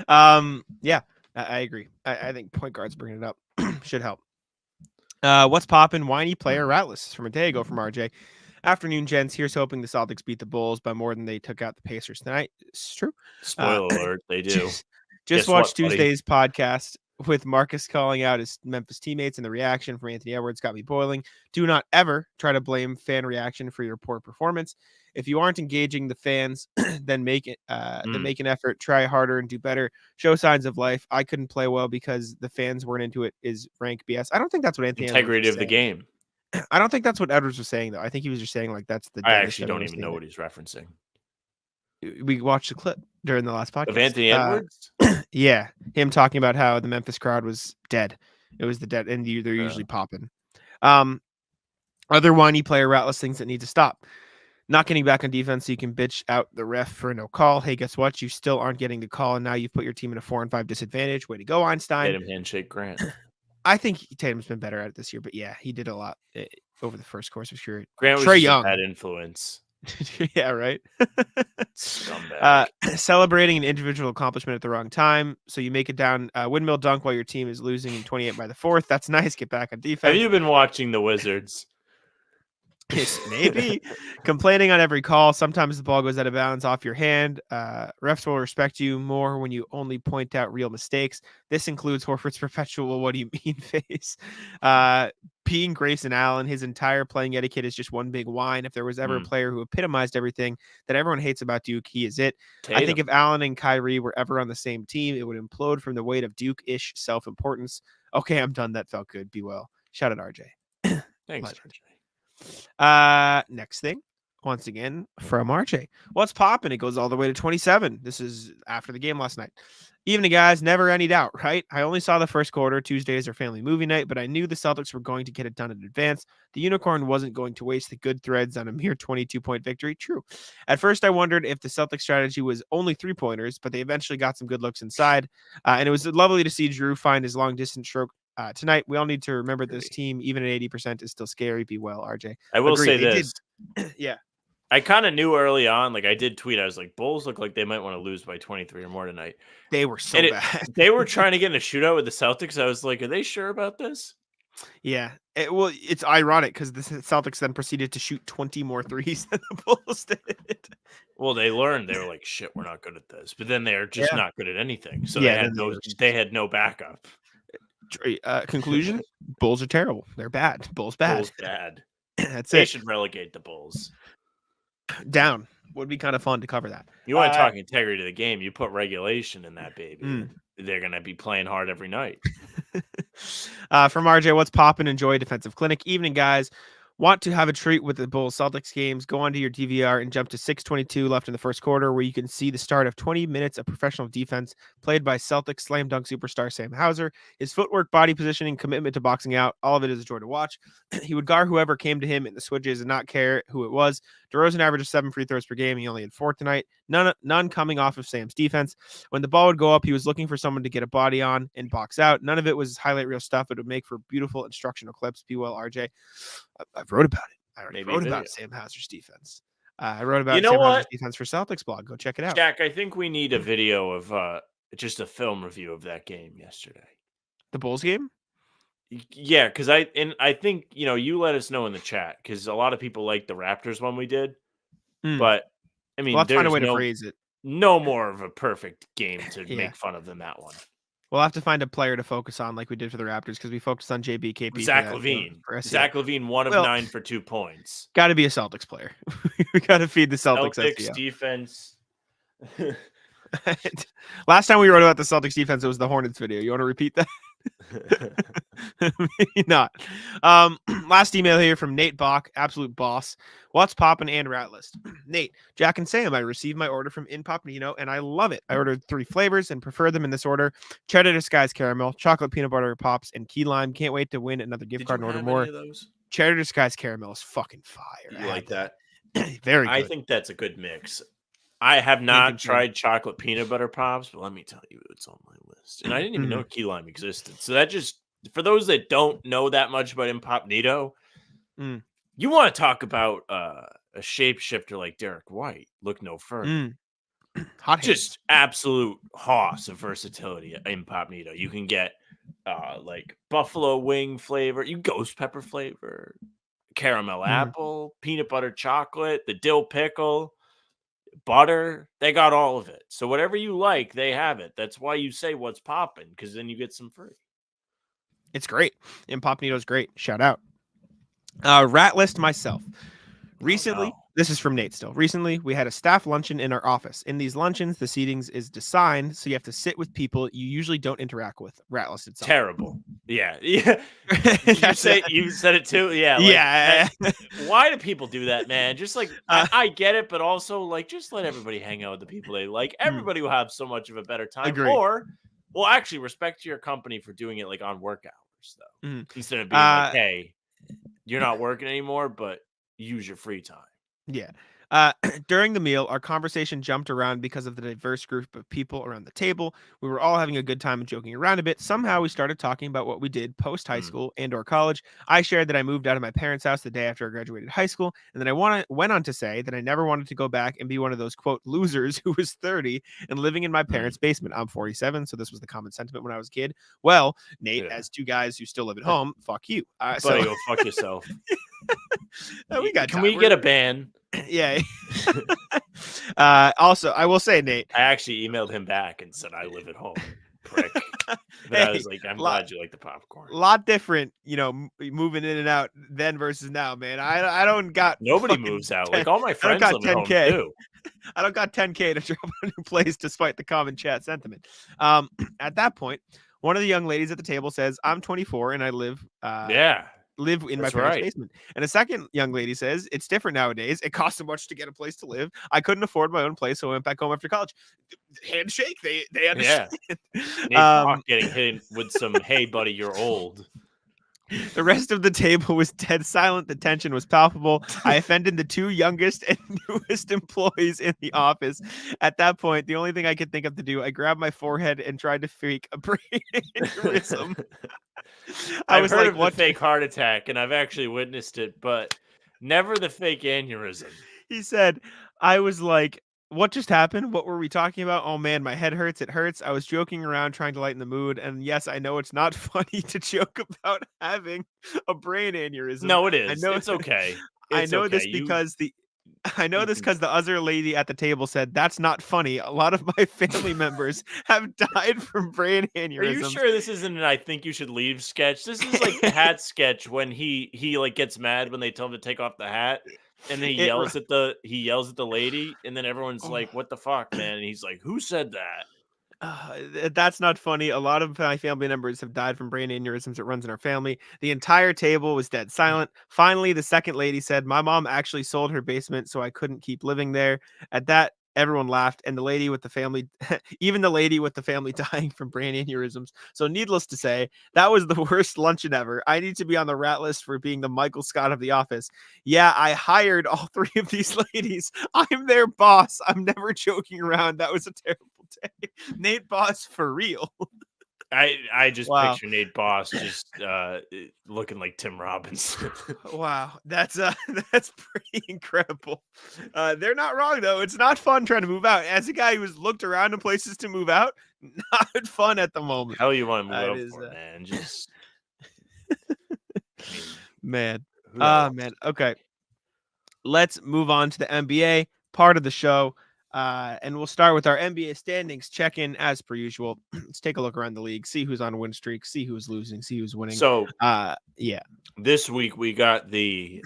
Yeah, I agree. I think point guards bringing it up should help. What's poppin'? Whiny player ratless from a day ago from RJ. Afternoon, gents. Here's hoping the Celtics beat the Bulls by more than they took out the Pacers tonight. It's true. Spoiler alert, they do. Just watched Tuesday's podcast with Marcus calling out his Memphis teammates, and the reaction from Anthony Edwards got me boiling. Do not ever try to blame fan reaction for your poor performance. If you aren't engaging the fans, then make an effort, try harder and do better. Show signs of life. I couldn't play well because the fans weren't into it is rank BS. I don't think that's what Anthony integrity of the game. I don't think that's what Edwards was saying, though. I think he was just saying like that's the. I actually don't even know what he's referencing. We watched the clip during the last podcast of Anthony Edwards. Yeah, him talking about how the Memphis crowd was dead. It was the dead, and they're usually popping. Other whiny player ratless things that need to stop. Not getting back on defense so you can bitch out the ref for no call. Hey, guess what? You still aren't getting the call, and now you've put your team in a 4-5 disadvantage. Way to go, Einstein. Tatum handshake Grant. I think Tatum's been better at it this year, but yeah, he did a lot over the first course of sure. Grant was Trae Young had influence. Yeah, right. Scumbag. Celebrating an individual accomplishment at the wrong time. So you make it down windmill dunk while your team is losing in 28 by the 4th. That's nice. Get back on defense. Have you been watching the Wizards? Yes, maybe. Complaining on every call. Sometimes the ball goes out of bounds off your hand. Refs will respect you more when you only point out real mistakes. This includes Horford's perpetual "what do you mean" face. Peeing Grayson Allen, his entire playing etiquette is just one big whine. If there was ever a player who epitomized everything that everyone hates about Duke, he is it. Tatum. I think if Allen and Kyrie were ever on the same team, it would implode from the weight of Duke-ish self-importance. Okay, I'm done. That felt good. Be well. Shout out RJ. Thanks, Pleasure. RJ. Next thing, once again from RJ. What's popping? It goes all the way to 27. This is after the game last night. Evening, guys. Never any doubt, right? I only saw the first quarter. Tuesdays are family movie night, but I knew the Celtics were going to get it done in advance. The Unicorn wasn't going to waste the good threads on a mere 22-point victory. True. At first, I wondered if the Celtics strategy was only 3-pointers, but they eventually got some good looks inside. And it was lovely to see Drew find his long-distance stroke tonight. We all need to remember this team, even at 80%, is still scary. Be well, RJ. I will Agreed. say They this. Yeah. I kind of knew early on, like I did tweet, I was like, Bulls look like they might want to lose by 23 or more tonight. They were so And bad. They were trying to get in a shootout with the Celtics. I was like, are they sure about this? Yeah. Well, it's ironic because the Celtics then proceeded to shoot 20 more threes than the Bulls did. Well, they learned. They were like, shit, we're not good at this. But then they're just not good at anything. So Yeah, they had no backup. Conclusion: Bulls are terrible. They're bad. Bulls bad. Bulls bad. That's They it. should relegate the Bulls. Down. Would be kind of fun to cover that. You want to talk integrity of the game, you put regulation in that baby. Mm. They're going to be playing hard every night. From RJ, what's poppin'? Enjoy defensive clinic. Evening, guys. Want to have a treat with the Bulls Celtics games? Go onto your DVR and jump to 6:22 left in the first quarter, where you can see the start of 20 minutes of professional defense played by Celtics slam dunk superstar Sam Hauser. His footwork, body positioning, commitment to boxing out, all of it is a joy to watch. He would guard whoever came to him in the switches and not care who it was. DeRozan averaged 7 free throws per game. He only had 4 tonight. None coming off of Sam's defense. When the ball would go up, he was looking for someone to get a body on and box out. None of it was highlight reel stuff. It would make for beautiful instructional clips. Be well, RJ. I've wrote about it. I already wrote about Sam Hauser's defense. I wrote about Sam Hauser's defense for Celtics blog. Go check it out. Jack, I think we need a video of just a film review of that game yesterday. The Bulls game? Yeah, because I think, you let us know in the chat because a lot of people liked the Raptors one we did. But, I mean, we'll have to find a way there's to phrase it. No more of a perfect game to make fun of than that one. We'll have to find a player to focus on like we did for the Raptors because we focused on JB, KP. Zach LaVine. Zach LaVine, 1 of 9 for 2 points. Got to be a Celtics player. We got to feed the Celtics. Celtics defense. Last time we wrote about the Celtics defense, it was the Hornets video. You want to repeat that? Maybe not. Last email here from Nate Bach, absolute boss. What's poppin' and rat list? Nate, Jack and Sam, I received my order from Inpopnito and I love it. I ordered 3 flavors and prefer them in this order: cheddar disguised caramel, chocolate peanut butter pops, and key lime. Can't wait to win another gift card and order more. Cheddar disguised caramel is fucking fire. You like that? Very good. I think that's a good mix. I have not tried chocolate peanut butter pops, but let me tell you, it's on my list. And I didn't even know key lime existed. So that just, for those that don't know that much about Inpopnito, you want to talk about a shapeshifter like Derek White. Look no further. Hot just absolute hoss of versatility at Inpopnito. You can get like buffalo wing flavor, ghost pepper flavor, caramel apple, peanut butter chocolate, the dill pickle, butter. They got all of it. So whatever you like, they have it. That's why you say what's popping, because then you get some free. It's great. Inpopnito's great. Shout out. Rat list myself. Recently, this is from Nate still. Recently, we had a staff luncheon in our office. In these luncheons, the seatings is designed so you have to sit with people you usually don't interact with. Rat list itself. Terrible. Yeah. You said it too. Yeah. Yeah. Why do people do that, man? Just like I get it, but also like just let everybody hang out with the people they like. Everybody will have so much of a better time. Agreed. Or, well, actually, respect your company for doing it like on work hours though, instead of being like, hey, you're not working anymore, but use your free time. Yeah. During the meal, our conversation jumped around because of the diverse group of people around the table. We were all having a good time and joking around a bit. Somehow we started talking about what we did post high school and or college. I shared that I moved out of my parents' house the day after I graduated high school. And then I went on to say that I never wanted to go back and be one of those quote losers who was 30 and living in my parents' basement. I'm 47. So this was the common sentiment when I was a kid. Well, Nate, as 2 guys who still live at home, fuck you. Buddy, go fuck yourself. Can we get a ban? Yeah. Also, I will say, Nate, I actually emailed him back and said I live at home, prick. But I was like, I'm glad you like the popcorn. A lot different, moving in and out then versus now, man. I don't got nobody moves out. Like all my friends live at home too. I don't got 10K to drop a new place despite the common chat sentiment. At that point, one of the young ladies at the table says, I'm 24 and I live live in my That's parents' right. basement. And a second young lady says, it's different nowadays. It costs so much to get a place to live. I couldn't afford my own place, so I went back home after college. Handshake. They understand. Nate Bach getting hit with some, hey, buddy, you're old. The rest of the table was dead silent. The tension was palpable. I offended the two youngest and newest employees in the office. At that point, the only thing I could think of to do, I grabbed my forehead and tried to fake a brain aneurysm. I've heard of the fake heart attack, and I've actually witnessed it, but never the fake aneurysm. He said, I was like, what just happened? What were we talking about? Oh man, my head hurts. It hurts. I was joking around trying to lighten the mood. And yes, I know it's not funny to joke about having a brain aneurysm. No, it is. It's okay. I know this because the other lady at the table said that's not funny. A lot of my family members have died from brain aneurysms. Are you sure this isn't an I think you should leave sketch? This is like the hat sketch when he like gets mad when they tell him to take off the hat. And then he yells at the lady, and then everyone's like, "What the fuck, man?" And he's like, "Who said that?" That's not funny. A lot of my family members have died from brain aneurysms. It runs in our family. The entire table was dead silent. Finally, the second lady said, "My mom actually sold her basement, so I couldn't keep living there." At that, everyone laughed, and the lady with the family, even the lady with the family dying from brain aneurysms. So needless to say, that was the worst luncheon ever. I need to be on the rat list for being the Michael Scott of the office. Yeah, I hired all three of these ladies. I'm their boss. I'm never joking around. That was a terrible day. Nate Boss for real. I just picture Nate Boss just looking like Tim Robbins. Wow, that's pretty incredible. They're not wrong though. It's not fun trying to move out. As a guy who's looked around in places to move out, not fun at the moment. Hell, you want to move out for, man? Just man. Man. Okay, let's move on to the NBA part of the show. And we'll start with our NBA standings check-in as per usual. Let's take a look around the league, see who's on a win streak, see who's losing, see who's winning. So, yeah. This week we got the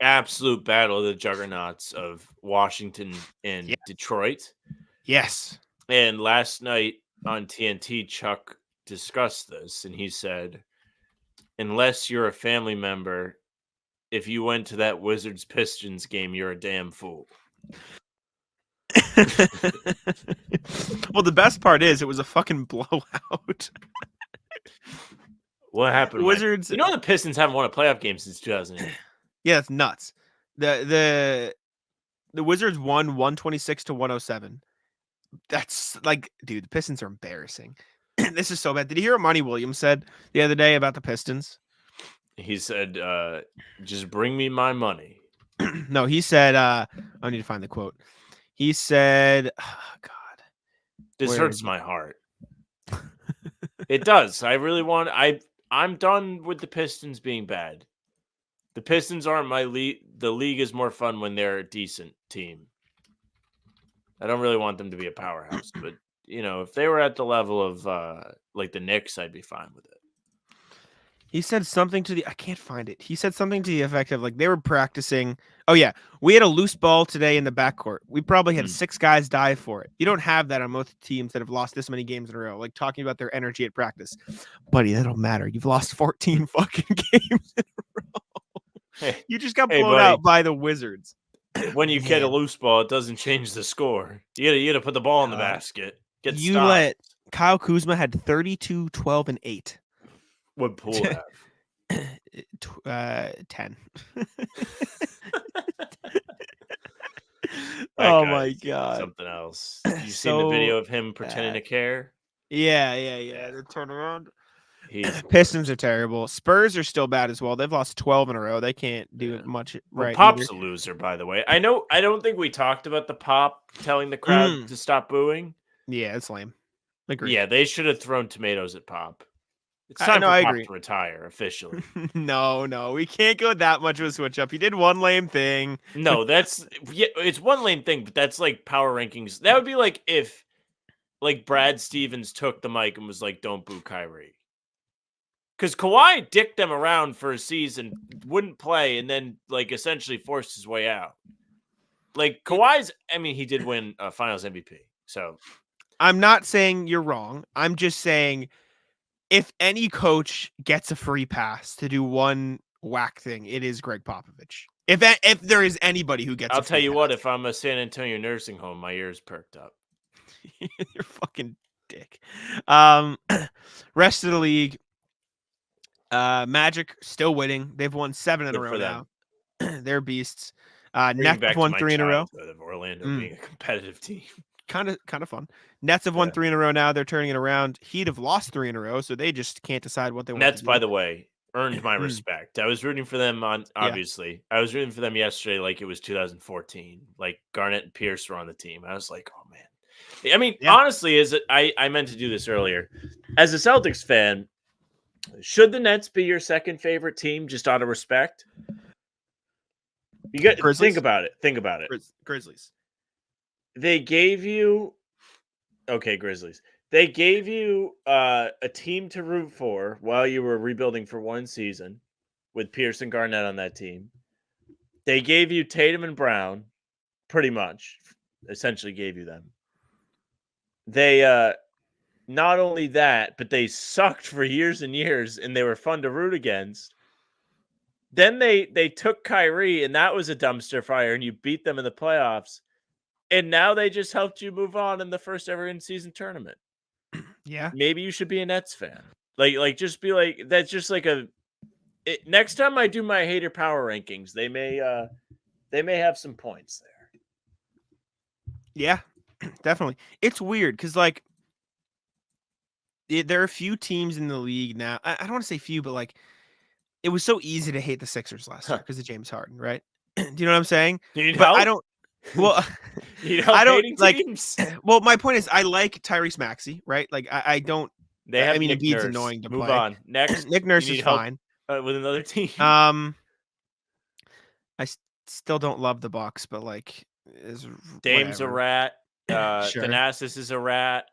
absolute battle of the juggernauts of Washington and Detroit. Yes. And last night on TNT, Chuck discussed this, and he said, unless you're a family member, if you went to that Wizards-Pistons game, you're a damn fool. Well, the best part is it was a fucking blowout. What happened? Wizards. You know the Pistons haven't won a playoff game since 2008. Yeah, it's nuts. The Wizards won 126 to 107. That's like, dude, the Pistons are embarrassing. This is so bad. Did you hear what Monty Williams said the other day about the Pistons? He said, just bring me my money. No, he said, I need to find the quote. He said, oh, God. This hurts my heart. It does. I really want I'm done with the Pistons being bad. The Pistons aren't my league. The league is more fun when they're a decent team. I don't really want them to be a powerhouse, but if they were at the level of like the Knicks, I'd be fine with it. He said something to I can't find it. He said something to the effect of like they were practicing. Oh yeah, we had a loose ball today in the backcourt. We probably had 6 guys die for it. You don't have that on most teams that have lost this many games in a row. Like talking about their energy at practice, buddy. That don't matter. You've lost 14 fucking games in a row. You just got blown out by the Wizards. When you get a loose ball, it doesn't change the score. You got to put the ball in the basket. Let Kyle Kuzma had 32, 12, and 8. What Poole have? 10. Oh my God. Something else. You seen the video of him pretending to care? Yeah. The turnaround. Pistons are terrible. Spurs are still bad as well. They've lost 12 in a row. They can't do much right. Pop's a loser, by the way. I don't think we talked about the Pop telling the crowd to stop booing. Yeah, it's lame. Agreed. Yeah, they should have thrown tomatoes at Pop. It's time for Pop to retire officially. No, we can't go that much of a switch up. He did one lame thing. No, it's one lame thing, but that's like power rankings. That would be like if like Brad Stevens took the mic and was like, "Don't boo Kyrie," because Kawhi dicked them around for a season, wouldn't play, and then like essentially forced his way out. Like he did win a Finals MVP. So I'm not saying you're wrong. I'm just saying, if any coach gets a free pass to do one whack thing, it is Greg Popovich. If there is anybody who gets, I'll a tell free you pass. what, if I'm a San Antonio nursing home, my ears perked up. You're fucking dick. Rest of the league. Magic still winning. They've won 7 in a Good row for now. them. They're beasts. Bringing Nets back have to won my 3 in a row. childhood of Orlando being a competitive team. Kind of fun. Nets have won Yeah. 3 in a row now. They're turning it around. Heat have lost 3 in a row, so they just can't decide what they want Nets, to do. by the way, earned my respect. I was rooting for them I was rooting for them yesterday like it was 2014. Like Garnett and Pierce were on the team. I was like, oh man. I mean, honestly, I meant to do this earlier. As a Celtics fan, should the Nets be your second favorite team just out of respect? You got to think about it. Think about it. Grizzlies. They gave you Grizzlies. They gave you a team to root for while you were rebuilding for one season with Pierce and Garnett on that team. They gave you Tatum and Brown, pretty much, essentially gave you them. They not only that, but they sucked for years and years, and they were fun to root against. Then they took Kyrie, and that was a dumpster fire, and you beat them in the playoffs. And now they just helped you move on in the first ever in-season tournament. Yeah. Maybe you should be a Nets fan. Like just be like, that's just like next time I do my hater power rankings, they may have some points there. Yeah, definitely. It's weird because like there are a few teams in the league now. I don't want to say few, but like it was so easy to hate the Sixers last year because of James Harden, right? Do you know what I'm saying? You need but help? I don't. Well, you need help I don't hating like. teams? Well, my point is, I like Tyrese Maxey, right? Like I don't. They have I mean, Nick Embiid's Nurse. annoying to Move play. on. Next, Nick Nurse you is need help, fine. with another team. I still don't love the Bucks, but like, Dame's whatever. a rat. Sure. Thanasis is a rat.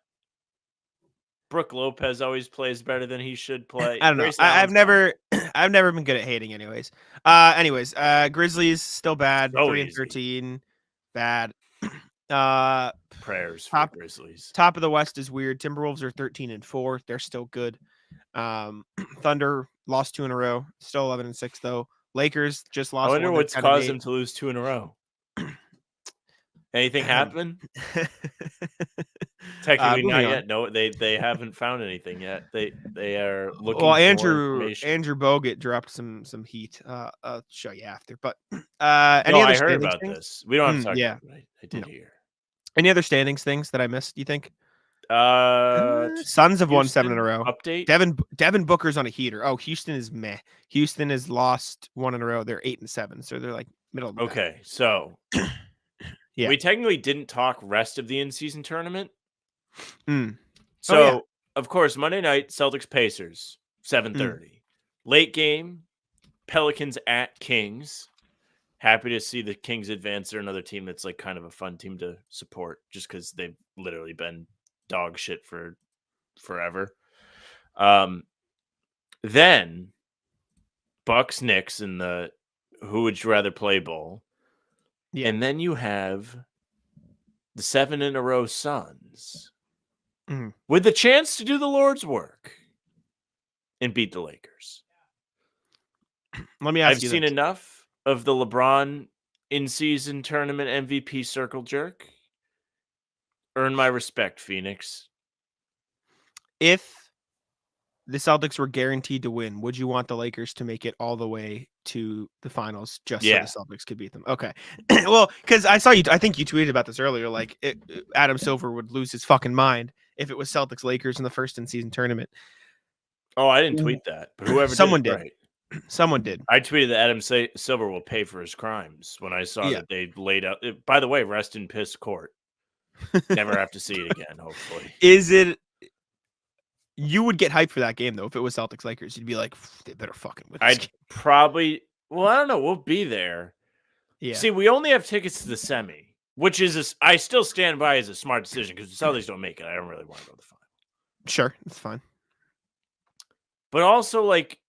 Brooke Lopez always plays better than he should play. I don't know. I've never been good at hating. Anyways, Grizzlies still bad. So 3-13, bad. Prayers for Grizzlies. Top of the West is weird. Timberwolves are 13-4. They're still good. Thunder lost 2 in a row. Still 11-6 though. Lakers just lost. I wonder what's caused them to lose 2 in a row. Anything happen? Technically not yet. No, they haven't found anything yet. They are looking. Well, for Andrew Bogut dropped some heat. I'll show you after. But any other I heard about things? this. We don't have to talk about it. I did No. hear. Any other standings things that I missed? Do you think? Suns have won 7 in a row. Update. Devin Booker's on a heater. Oh, Houston is meh. Houston has lost 1 in a row. They're 8-7, so they're like middle of the Okay, so yeah, we technically didn't talk rest of the in-season tournament. So of course, Monday night Celtics Pacers 7:30. Late game, Pelicans at Kings. Happy to see the Kings advance. They're another team that's like kind of a fun team to support, just because they've literally been dog shit for forever. Then Bucks Knicks in the who would you rather play bowl. Yeah. And then you have the 7 in a row Suns with the chance to do the Lord's work and beat the Lakers. Let me ask you I've seen enough of the LeBron in-season tournament MVP circle jerk. Earn my respect, Phoenix. If the Celtics were guaranteed to win, would you want the Lakers to make it all the way to the finals just so the Celtics could beat them? Okay. Well, because I think you tweeted about this earlier, like Adam Silver would lose his fucking mind if it was Celtics Lakers in the first in-season tournament. Oh, I didn't tweet that, but whoever Someone did. Right. Someone did. I tweeted that Adam Silver will pay for his crimes when I saw that they laid out. By the way, rest in piss court. Never have to see it again, hopefully. Is it? You would get hyped for that game, though. If it was Celtics Lakers, you'd be like, they better fucking win this game. Probably. Well, I don't know. We'll be there. Yeah. See, we only have tickets to the semi, which is I still stand by as a smart decision because the Celtics don't make it. I don't really want to go to the final. Sure, it's fine. But also, like,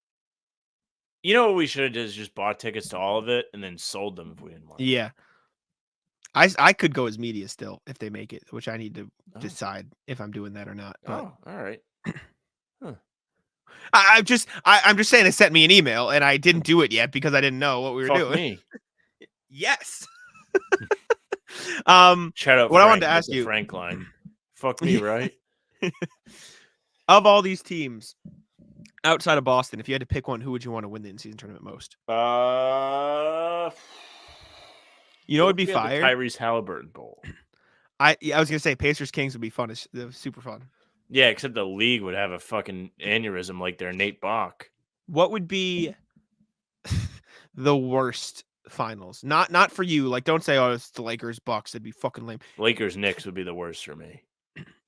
you know what we should have done is just bought tickets to all of it and then sold them if we didn't want to. Yeah. I could go as media still if they make it, which I need to decide if I'm doing that or not. But. Oh, all right. Huh. I'm just saying it sent me an email and I didn't do it yet because I didn't know what we were Fuck doing. me. Yes. Shout out what Frank, I wanted to with ask the you, Frank line. Fuck me, right? of all these teams outside of Boston, if you had to pick one, who would you want to win the in-season tournament most? You know, it'd be fire. Tyrese Halliburton Bowl. I was gonna say Pacers Kings would be fun. It's super fun. Yeah, except the league would have a fucking aneurysm like their Nate Bach. What would be the worst finals? Not for you. Like, don't say, oh, it's the Lakers Bucks. It'd be fucking lame. Lakers Knicks would be the worst for me.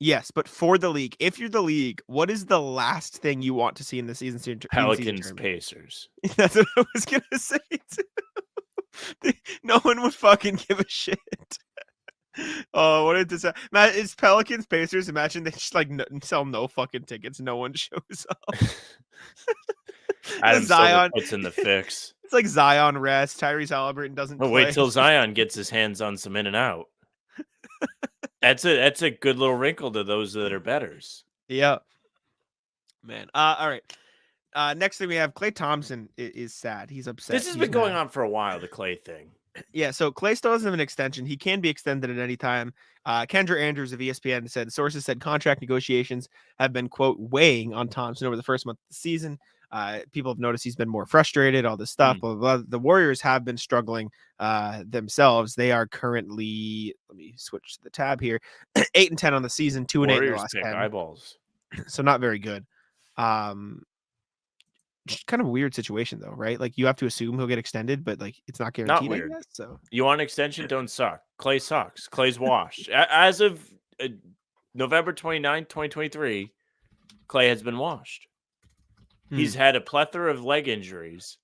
Yes, but for the league, if you're the league, what is the last thing you want to see in the season? Pelicans Pacers. That's what I was gonna say too. No one would fucking give a shit. Oh, what did this? Matt, it's Pelicans Pacers. Imagine they just like sell no fucking tickets. No one shows up. Adam Zion Silver puts in the fix. It's like Zion rests. Tyrese Halliburton doesn't. Well, play. wait till Zion gets his hands on some in and out. That's a good little wrinkle to those that are bettors. Yeah, man. All right. Next thing we have Klay Thompson is sad. He's upset. This has been going on for a while. The Klay thing. Yeah, so Klay still doesn't have an extension. He can be extended at any time. Kendra Andrews of ESPN said sources said contract negotiations have been, quote, weighing on Thompson over the first month of the season. People have noticed he's been more frustrated, all this stuff. Blah, blah, blah. The Warriors have been struggling themselves. They are currently, let me switch to the tab here, 8-10 on the season, 2-8 in the last 10. Eyeballs. So not very good. Just kind of a weird situation though, right? Like you have to assume he'll get extended, but like it's not guaranteed. Not weird. I guess, so You want an extension? Don't suck. Klay sucks. Klay's washed. As of November 29th, 2023, Klay has been washed. He's had a plethora of leg injuries.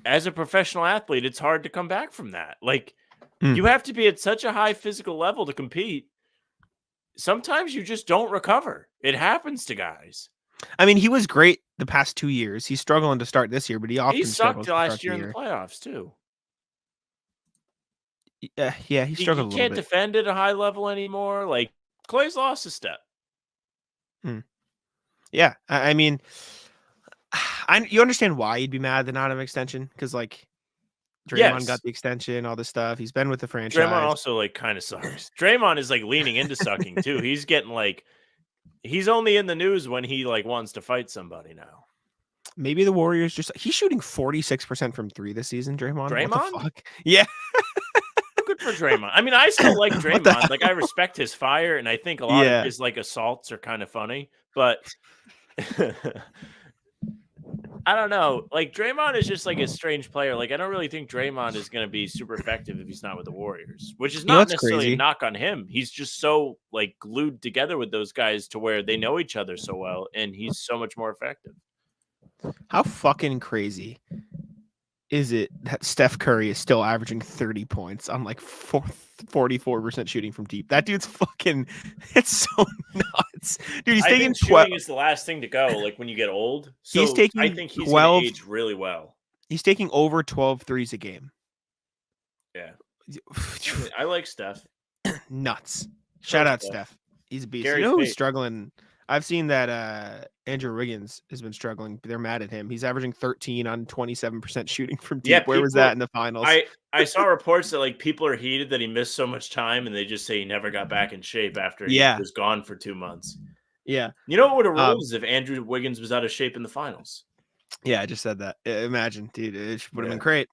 As a professional athlete, it's hard to come back from that. Like you have to be at such a high physical level to compete. Sometimes you just don't recover. It happens to guys. I mean, he was great the past 2 years. He's struggling to start this year, but he often sucked struggles to last start year the in the playoffs too. Yeah, he struggled a You little can't bit. defend at a high level anymore. Like Klay's lost a step. Yeah, I mean, you understand why he'd be mad that not have an extension because like Draymond got the extension, all this stuff. He's been with the franchise. Draymond also like kind of sucks. Draymond is like leaning into sucking too. He's getting like he's only in the news when he like wants to fight somebody now. Maybe the Warriors he's shooting 46% from 3 this season, Draymond. Draymond? What the fuck? Yeah. Good for Draymond. I mean, I still like Draymond. Like I respect his fire, and I think a lot of his like assaults are kind of funny, but I don't know. Like Draymond is just like a strange player. Like I don't really think Draymond is going to be super effective if he's not with the Warriors, which is not necessarily a knock on him. He's just so like glued together with those guys to where they know each other so well, and he's so much more effective. How fucking crazy is it that Steph Curry is still averaging 30 points on like 44% shooting from deep? That dude's fucking, it's so nuts. Dude, he's taking 12. Shooting is the last thing to go, like when you get old. So he's taking I think he's 12, aged really well. He's taking over 12 threes a game. Yeah. I like Steph. Nuts. Shout out Steph. He's a beast. Gary you know who's Payton. struggling? I've seen that Andrew Wiggins has been struggling. They're mad at him. He's averaging 13 on 27% shooting from deep. Yeah, where was that in the finals? I saw reports that like people are heated that he missed so much time, and they just say he never got back in shape after he was gone for 2 months. Yeah. You know what would have ruled is if Andrew Wiggins was out of shape in the finals. Yeah, I just said that. Imagine, dude, it would have been great.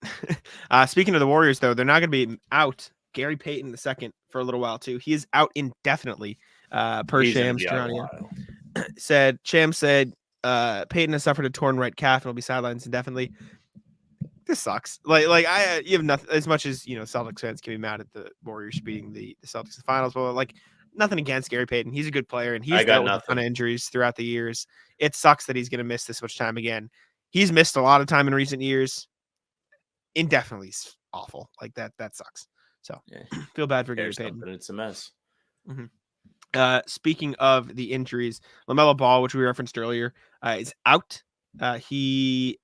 Speaking of the Warriors, though, they're not going to be out. Gary Payton II for a little while too. He is out indefinitely. Per Shams Shams said Payton has suffered a torn right calf and will be sidelined indefinitely. This sucks. Like you have nothing as much as Celtics fans can be mad at the Warriors beating the Celtics in the finals, but like nothing against Gary Payton. He's a good player and he's dealt with a ton of injuries throughout the years. It sucks that he's going to miss this much time again. He's missed a lot of time in recent years. Indefinitely is awful. Like that sucks. So feel bad for Gary Payton. It's a mess. Mm-hmm. Speaking of the injuries, LaMelo Ball, which we referenced earlier, is out. He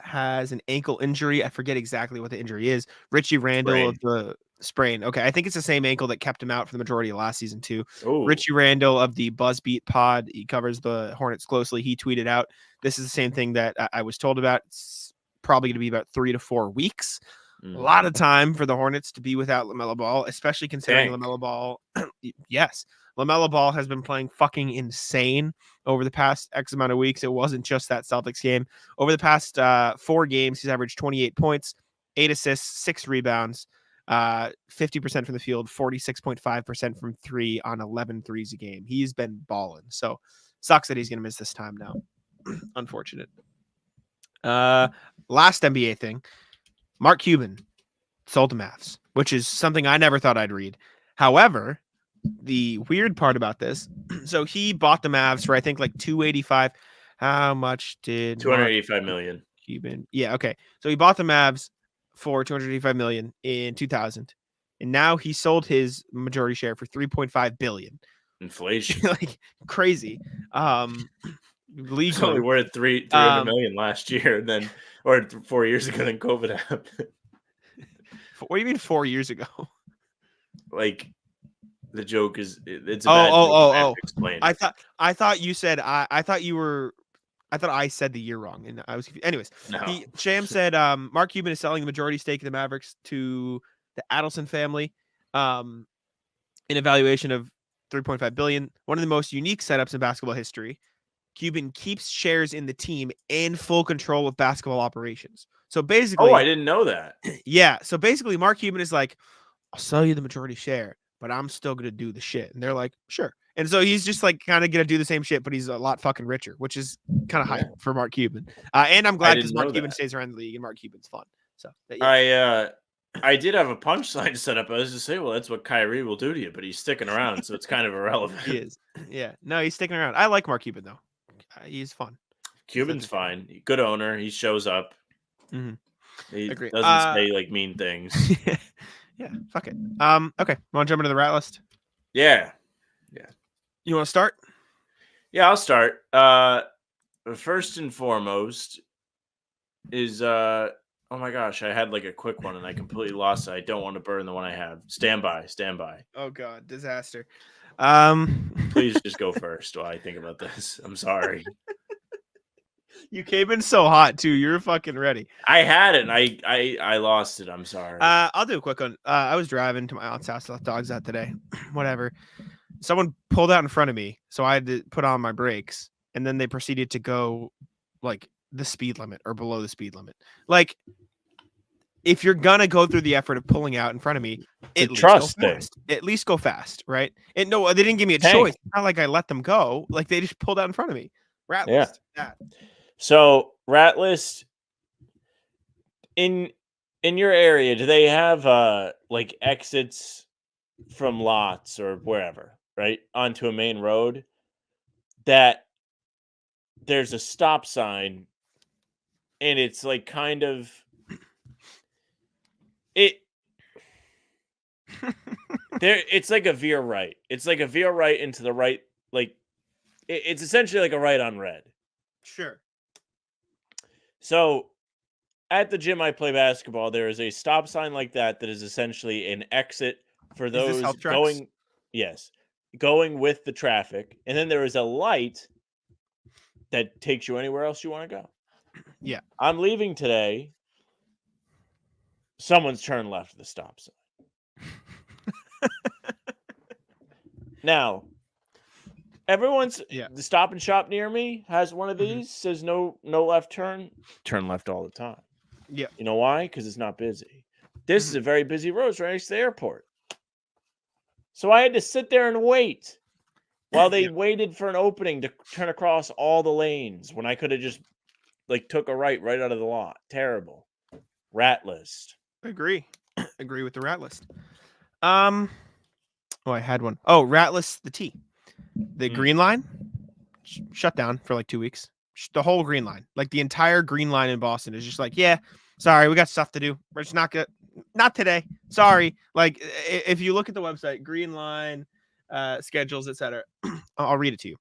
has an ankle injury. I forget exactly what the injury is. Richie Randall of the sprain. Okay, I think it's the same ankle that kept him out for the majority of last season too. Oh, Richie Randall of the Buzzbeat pod, he covers the Hornets closely. He tweeted out, "This is the same thing that I was told about. It's probably going to be about 3 to 4 weeks. A lot of time for the Hornets to be without LaMelo Ball, especially considering LaMelo Ball. Yes, LaMelo Ball has been playing fucking insane over the past X amount of weeks. It wasn't just that Celtics game. Over the past 4 games, he's averaged 28 points, 8 assists, 6 rebounds, 50% from the field, 46.5% from 3 on 11 threes a game. He's been balling. So sucks that he's going to miss this time now. Unfortunate. Last NBA thing. Mark Cuban sold the Mavs, which is something I never thought I'd read. However, the weird part about this, so he bought the Mavs for I think like 285. How much did 285 million. Cuban? Yeah, okay. So he bought the Mavs for 285 million in 2000, and now he sold his majority share for 3.5 billion. Inflation, like crazy. It's only worth 300 million last year, then or 4 years ago. Then COVID happened. What do you mean 4 years ago? Like the joke is it's a bad joke. I have to explain it. I thought you said I thought I said the year wrong, and I was confused. Anyways, No. Sham said Mark Cuban is selling the majority stake of the Mavericks to the Adelson family in a valuation of 3.5 billion. One of the most unique setups in basketball history. Cuban keeps shares in the team and full control of basketball operations. So basically, I didn't know that. Yeah. So basically, Mark Cuban is like, I'll sell you the majority share, but I'm still going to do the shit. And they're like, sure. And so he's just like kind of going to do the same shit, but he's a lot fucking richer, which is kind of hype for Mark Cuban. And I'm glad because Mark Cuban stays around the league and Mark Cuban's fun. So yeah. I did have a punchline set up. I was just saying, well, that's what Kyrie will do to you, but he's sticking around, so it's kind of irrelevant. He is. Yeah. No, he's sticking around. I like Mark Cuban, though. He's fun. Cuban's fine. Good owner. He shows up. Mm-hmm. He doesn't say like mean things. Yeah. Fuck it. Okay. Want to jump into the rat list? Yeah. You want to start? Yeah, I'll start. First and foremost is oh my gosh, I had like a quick one and I completely lost it. I don't want to burn the one I have. Stand by. Oh God, disaster. Please just go first while I think about this. I'm sorry. You came in so hot too. You're fucking ready. I had it. And I lost it. I'm sorry. I'll do a quick one. I was driving to my aunt's house. Left dogs out today. Whatever. Someone pulled out in front of me, so I had to put on my brakes, and then they proceeded to go like the speed limit or below the speed limit. Like, if you're gonna go through the effort of pulling out in front of me, at least go fast, right? And no, they didn't give me a choice. It's not like I let them go. Like they just pulled out in front of me. Rat list. Yeah. So rat list in your area, do they have like exits from lots or wherever, right, onto a main road that there's a stop sign and it's like kind of it's like a veer right. It's like a veer right into the right, like it's essentially like a right on red. Sure. So at the gym I play basketball, there is a stop sign like that is essentially an exit for those going with the traffic. And then there is a light that takes you anywhere else you want to go. Yeah. I'm leaving today. Someone's turned left at the stop sign. Now, the Stop and Shop near me has one of these, says no left turn left all the time. Yeah. You know why? Because it's not busy. This is a very busy road right next to the airport. So I had to sit there and wait while they waited for an opening to turn across all the lanes when I could have just like took a right out of the lot. Terrible. Rat list. Agree with the rat list. I had one. Oh, rat list, the T. The green line shut down for like 2 weeks. The whole green line, like the entire green line in Boston is just like, yeah, sorry, we got stuff to do. We're just not today. Sorry. Like if you look at the website, green line schedules, etc. I'll read it to you.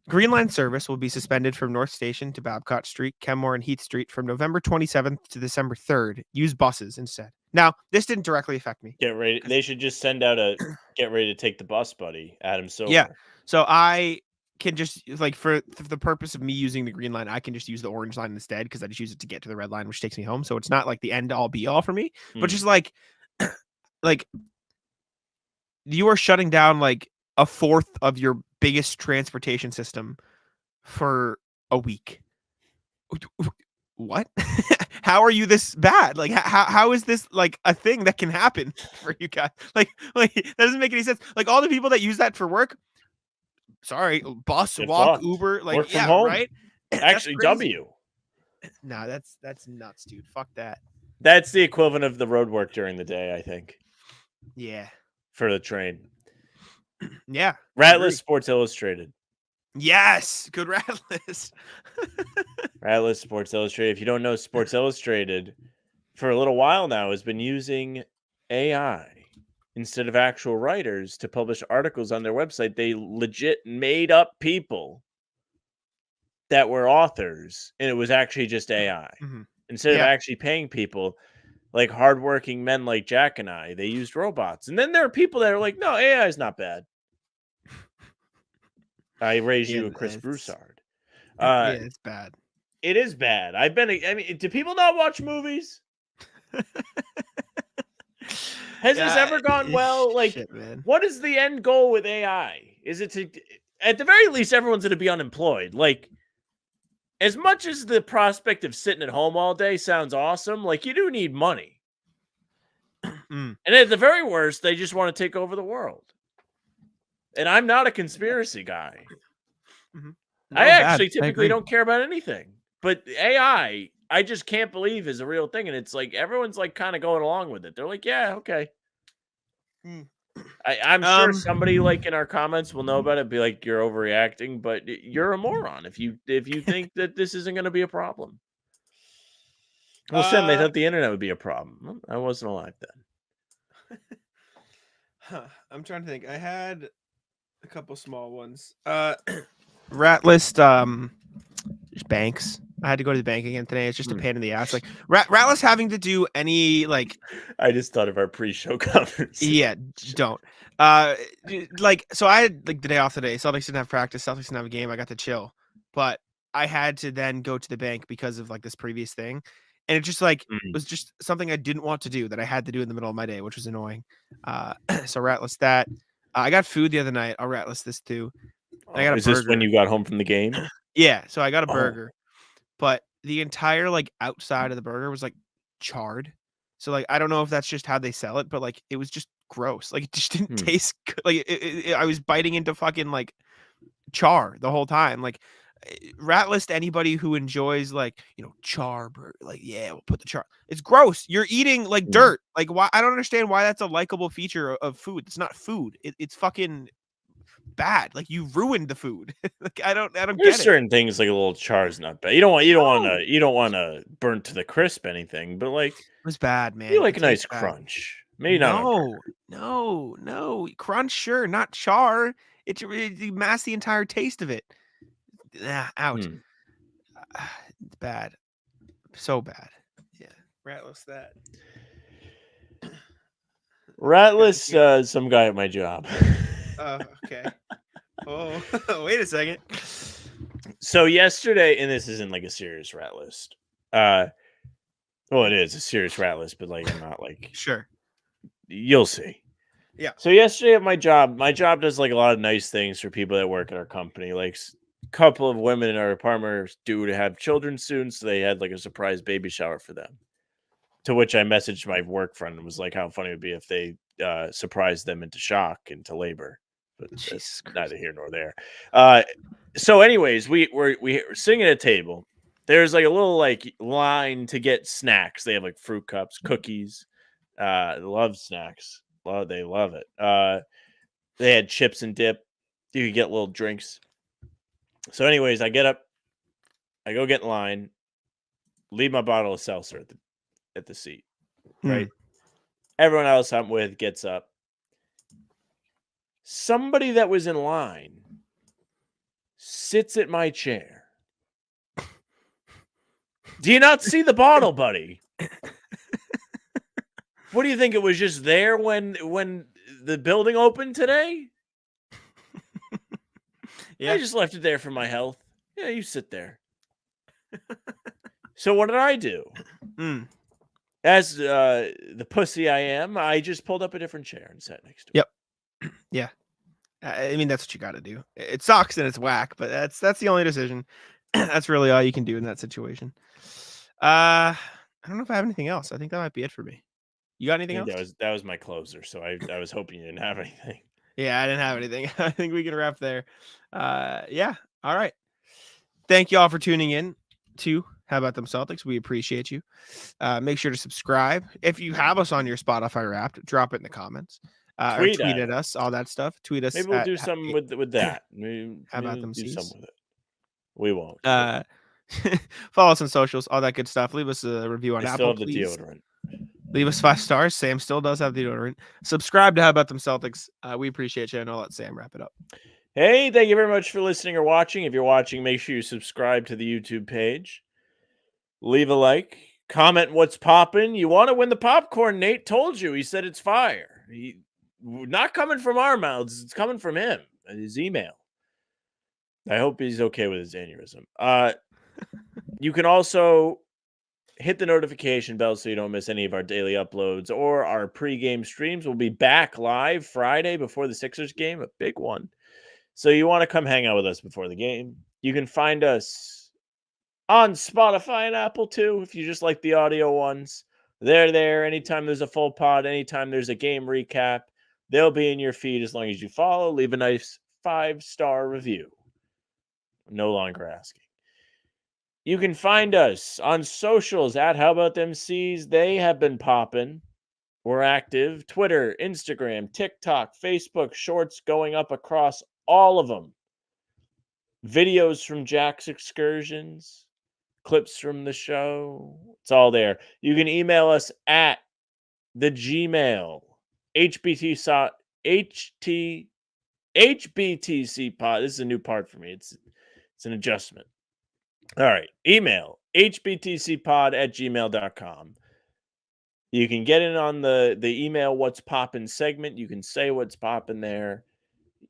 Green Line service will be suspended from North Station to Babcock Street, Kenmore, and Heath Street from November 27th to December 3rd. Use buses instead. Now, this didn't directly affect me. Get ready. They should just send out a get ready to take the bus, buddy. Adam Silver. Yeah. So I can just like for the purpose of me using the Green Line, I can just use the Orange Line instead because I just use it to get to the Red Line, which takes me home. So it's not like the end all be all for me, but just like you are shutting down like a fourth of your biggest transportation system for a week. What? How are you this bad? Like, how is this like a thing that can happen for you guys? Like that doesn't make any sense. Like all the people that use that for work, sorry, bus, Get walk, fucked. Uber, like Work from yeah, home. right? Actually, W. No, that's nuts, dude. Fuck that. That's the equivalent of the road work during the day, I think, Yeah. for the train. Yeah. Ratless Sports Illustrated. Yes. Good Ratless. Ratless Sports Illustrated. If you don't know, Sports Illustrated for a little while now has been using AI instead of actual writers to publish articles on their website. They legit made up people that were authors, and it was actually just AI. Mhm. Instead of Yeah. actually paying people like hardworking men like Jack and I, they used robots. And then there are people that are like, no, AI is not bad. I raised you a Chris Broussard. Yeah, it's bad. It is bad. I mean, do people not watch movies? Has this ever gone well? Like, shit, man. what is the end goal with AI? Is it to, at the very least, everyone's going to be unemployed? Like, as much as the prospect of sitting at home all day sounds awesome, like, you do need money. And at the very worst, they just want to take over the world. And I'm not a conspiracy guy. No, I actually bad. I typically agree. don't care about anything. But AI, I just can't believe is a real thing. And it's like everyone's like kind of going along with it. They're like, yeah, okay. I'm sure somebody like in our comments will know about it, be like, you're overreacting, but you're a moron if you think that this isn't going to be a problem. Well, Sam, they thought the internet would be a problem. I wasn't alive then. I'm trying to think. I had a couple small ones. Ratlist banks. I had to go to the bank again today. It's just a pain in the ass. Like Ratlist having to do any like I just thought of our pre-show conversation. yeah, don't. Like so I had like the day off today. Celtics didn't have practice, Celtics didn't have a game. I got to chill. But I had to then go to the bank because of like this previous thing. And it just like was just something I didn't want to do that I had to do in the middle of my day, which was annoying. So Ratlist that. I got food the other night. I'll Ratlist this too. I got a Is this when burger. you got home from the game? Yeah, so I got a burger, but the entire like outside of the burger was like charred. So like I don't know if that's just how they sell it, but like it was just gross. Like it just didn't taste good. Like I was biting into fucking like char the whole time. Like Ratlist anybody who enjoys like char burger, like yeah, we'll put the char. It's gross. You're eating like dirt. Like why? I don't understand why that's a likable feature of food. It's not food. It's fucking bad. Like you ruined the food. Like I don't There's get it. certain things like a little char is not bad. You don't want to burn to the crisp anything, but like It was bad, man. you like It a nice tastes bad. crunch. Maybe not. No. Crunch, sure, not char. You mask the entire taste of it. Ouch. It's bad. So bad. Yeah. Ratless that. Ratless, some guy at my job. Okay. Oh, wait a second. So yesterday, and this isn't like a serious rat list. Well, it is a serious rat list, but like I'm not like Sure. You'll see. Yeah. So yesterday at my job does like a lot of nice things for people that work at our company. Like a couple of women in our department are due to have children soon, so they had like a surprise baby shower for them. To which I messaged my work friend and was like, how funny it would be if they surprised them into shock, into labor. But that's neither here nor there. So anyways, we're sitting at a table. There's like a little like line to get snacks. They have like fruit cups, cookies. Love snacks. They love it. They had chips and dip. You could get little drinks. So anyways, I get up. I go get in line. Leave my bottle of seltzer at the seat. Right. Everyone else I'm with gets up. Somebody that was in line sits at my chair. Do you not see the bottle, buddy? What do you think? It was just there when the building opened today? Yeah. I just left it there for my health. Yeah, you sit there. So what did I do? As the pussy I am, I just pulled up a different chair and sat next to it. Yep. Yeah. I mean, that's what you got to do. It sucks and it's whack, but that's the only decision. That's really all you can do in that situation. I don't know if I have anything else. I think that might be it for me. You got anything else? That was my closer, so I was hoping you didn't have anything. Yeah, I didn't have anything. I think we can wrap there. Yeah. All right. Thank you all for tuning in to How About Them Celtics. We appreciate you. Make sure to subscribe. If you have us on your Spotify Wrapped, drop it in the comments. Tweet at us, all that stuff. Tweet us. Maybe we'll do something with that. How about them? Do something with it. We won't. Follow us on socials, all that good stuff. Leave us a review on I Apple. still have the deodorant. Leave us 5 stars. Sam still does have the deodorant. Subscribe to How About Them Celtics. We appreciate you, and I'll let Sam wrap it up. Hey, thank you very much for listening or watching. If you're watching, make sure you subscribe to the YouTube page. Leave a like. Comment what's popping. You want to win the popcorn. Nate told you. He said it's fire. Not coming from our mouths. It's coming from him. His email. I hope he's okay with his aneurysm. You can also hit the notification bell so you don't miss any of our daily uploads or our pregame streams. We'll be back live Friday before the Sixers game, a big one. So you want to come hang out with us before the game. You can find us on Spotify and Apple too, if you just like the audio ones. They're there anytime there's a full pod, anytime there's a game recap. They'll be in your feed as long as you follow. Leave a nice 5-star review. No longer asking. You can find us on socials at How About Them C's. They have been popping. We're active. Twitter, Instagram, TikTok, Facebook, shorts going up across all of them. Videos from Jack's excursions, clips from the show. It's all there. You can email us at the Gmail, HBTC pod. This is a new part for me. It's an adjustment. All right. Email hbtcpod@gmail.com. You can get in on the email what's poppin' segment. You can say what's poppin' there.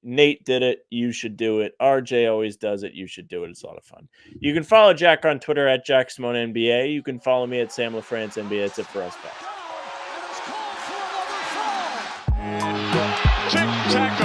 Nate did it. You should do it. RJ always does it. You should do it. It's a lot of fun. You can follow Jack on Twitter at JackSimoneNBA. You can follow me at Sam LaFrance NBA. That's it for us, guys. Tic-tac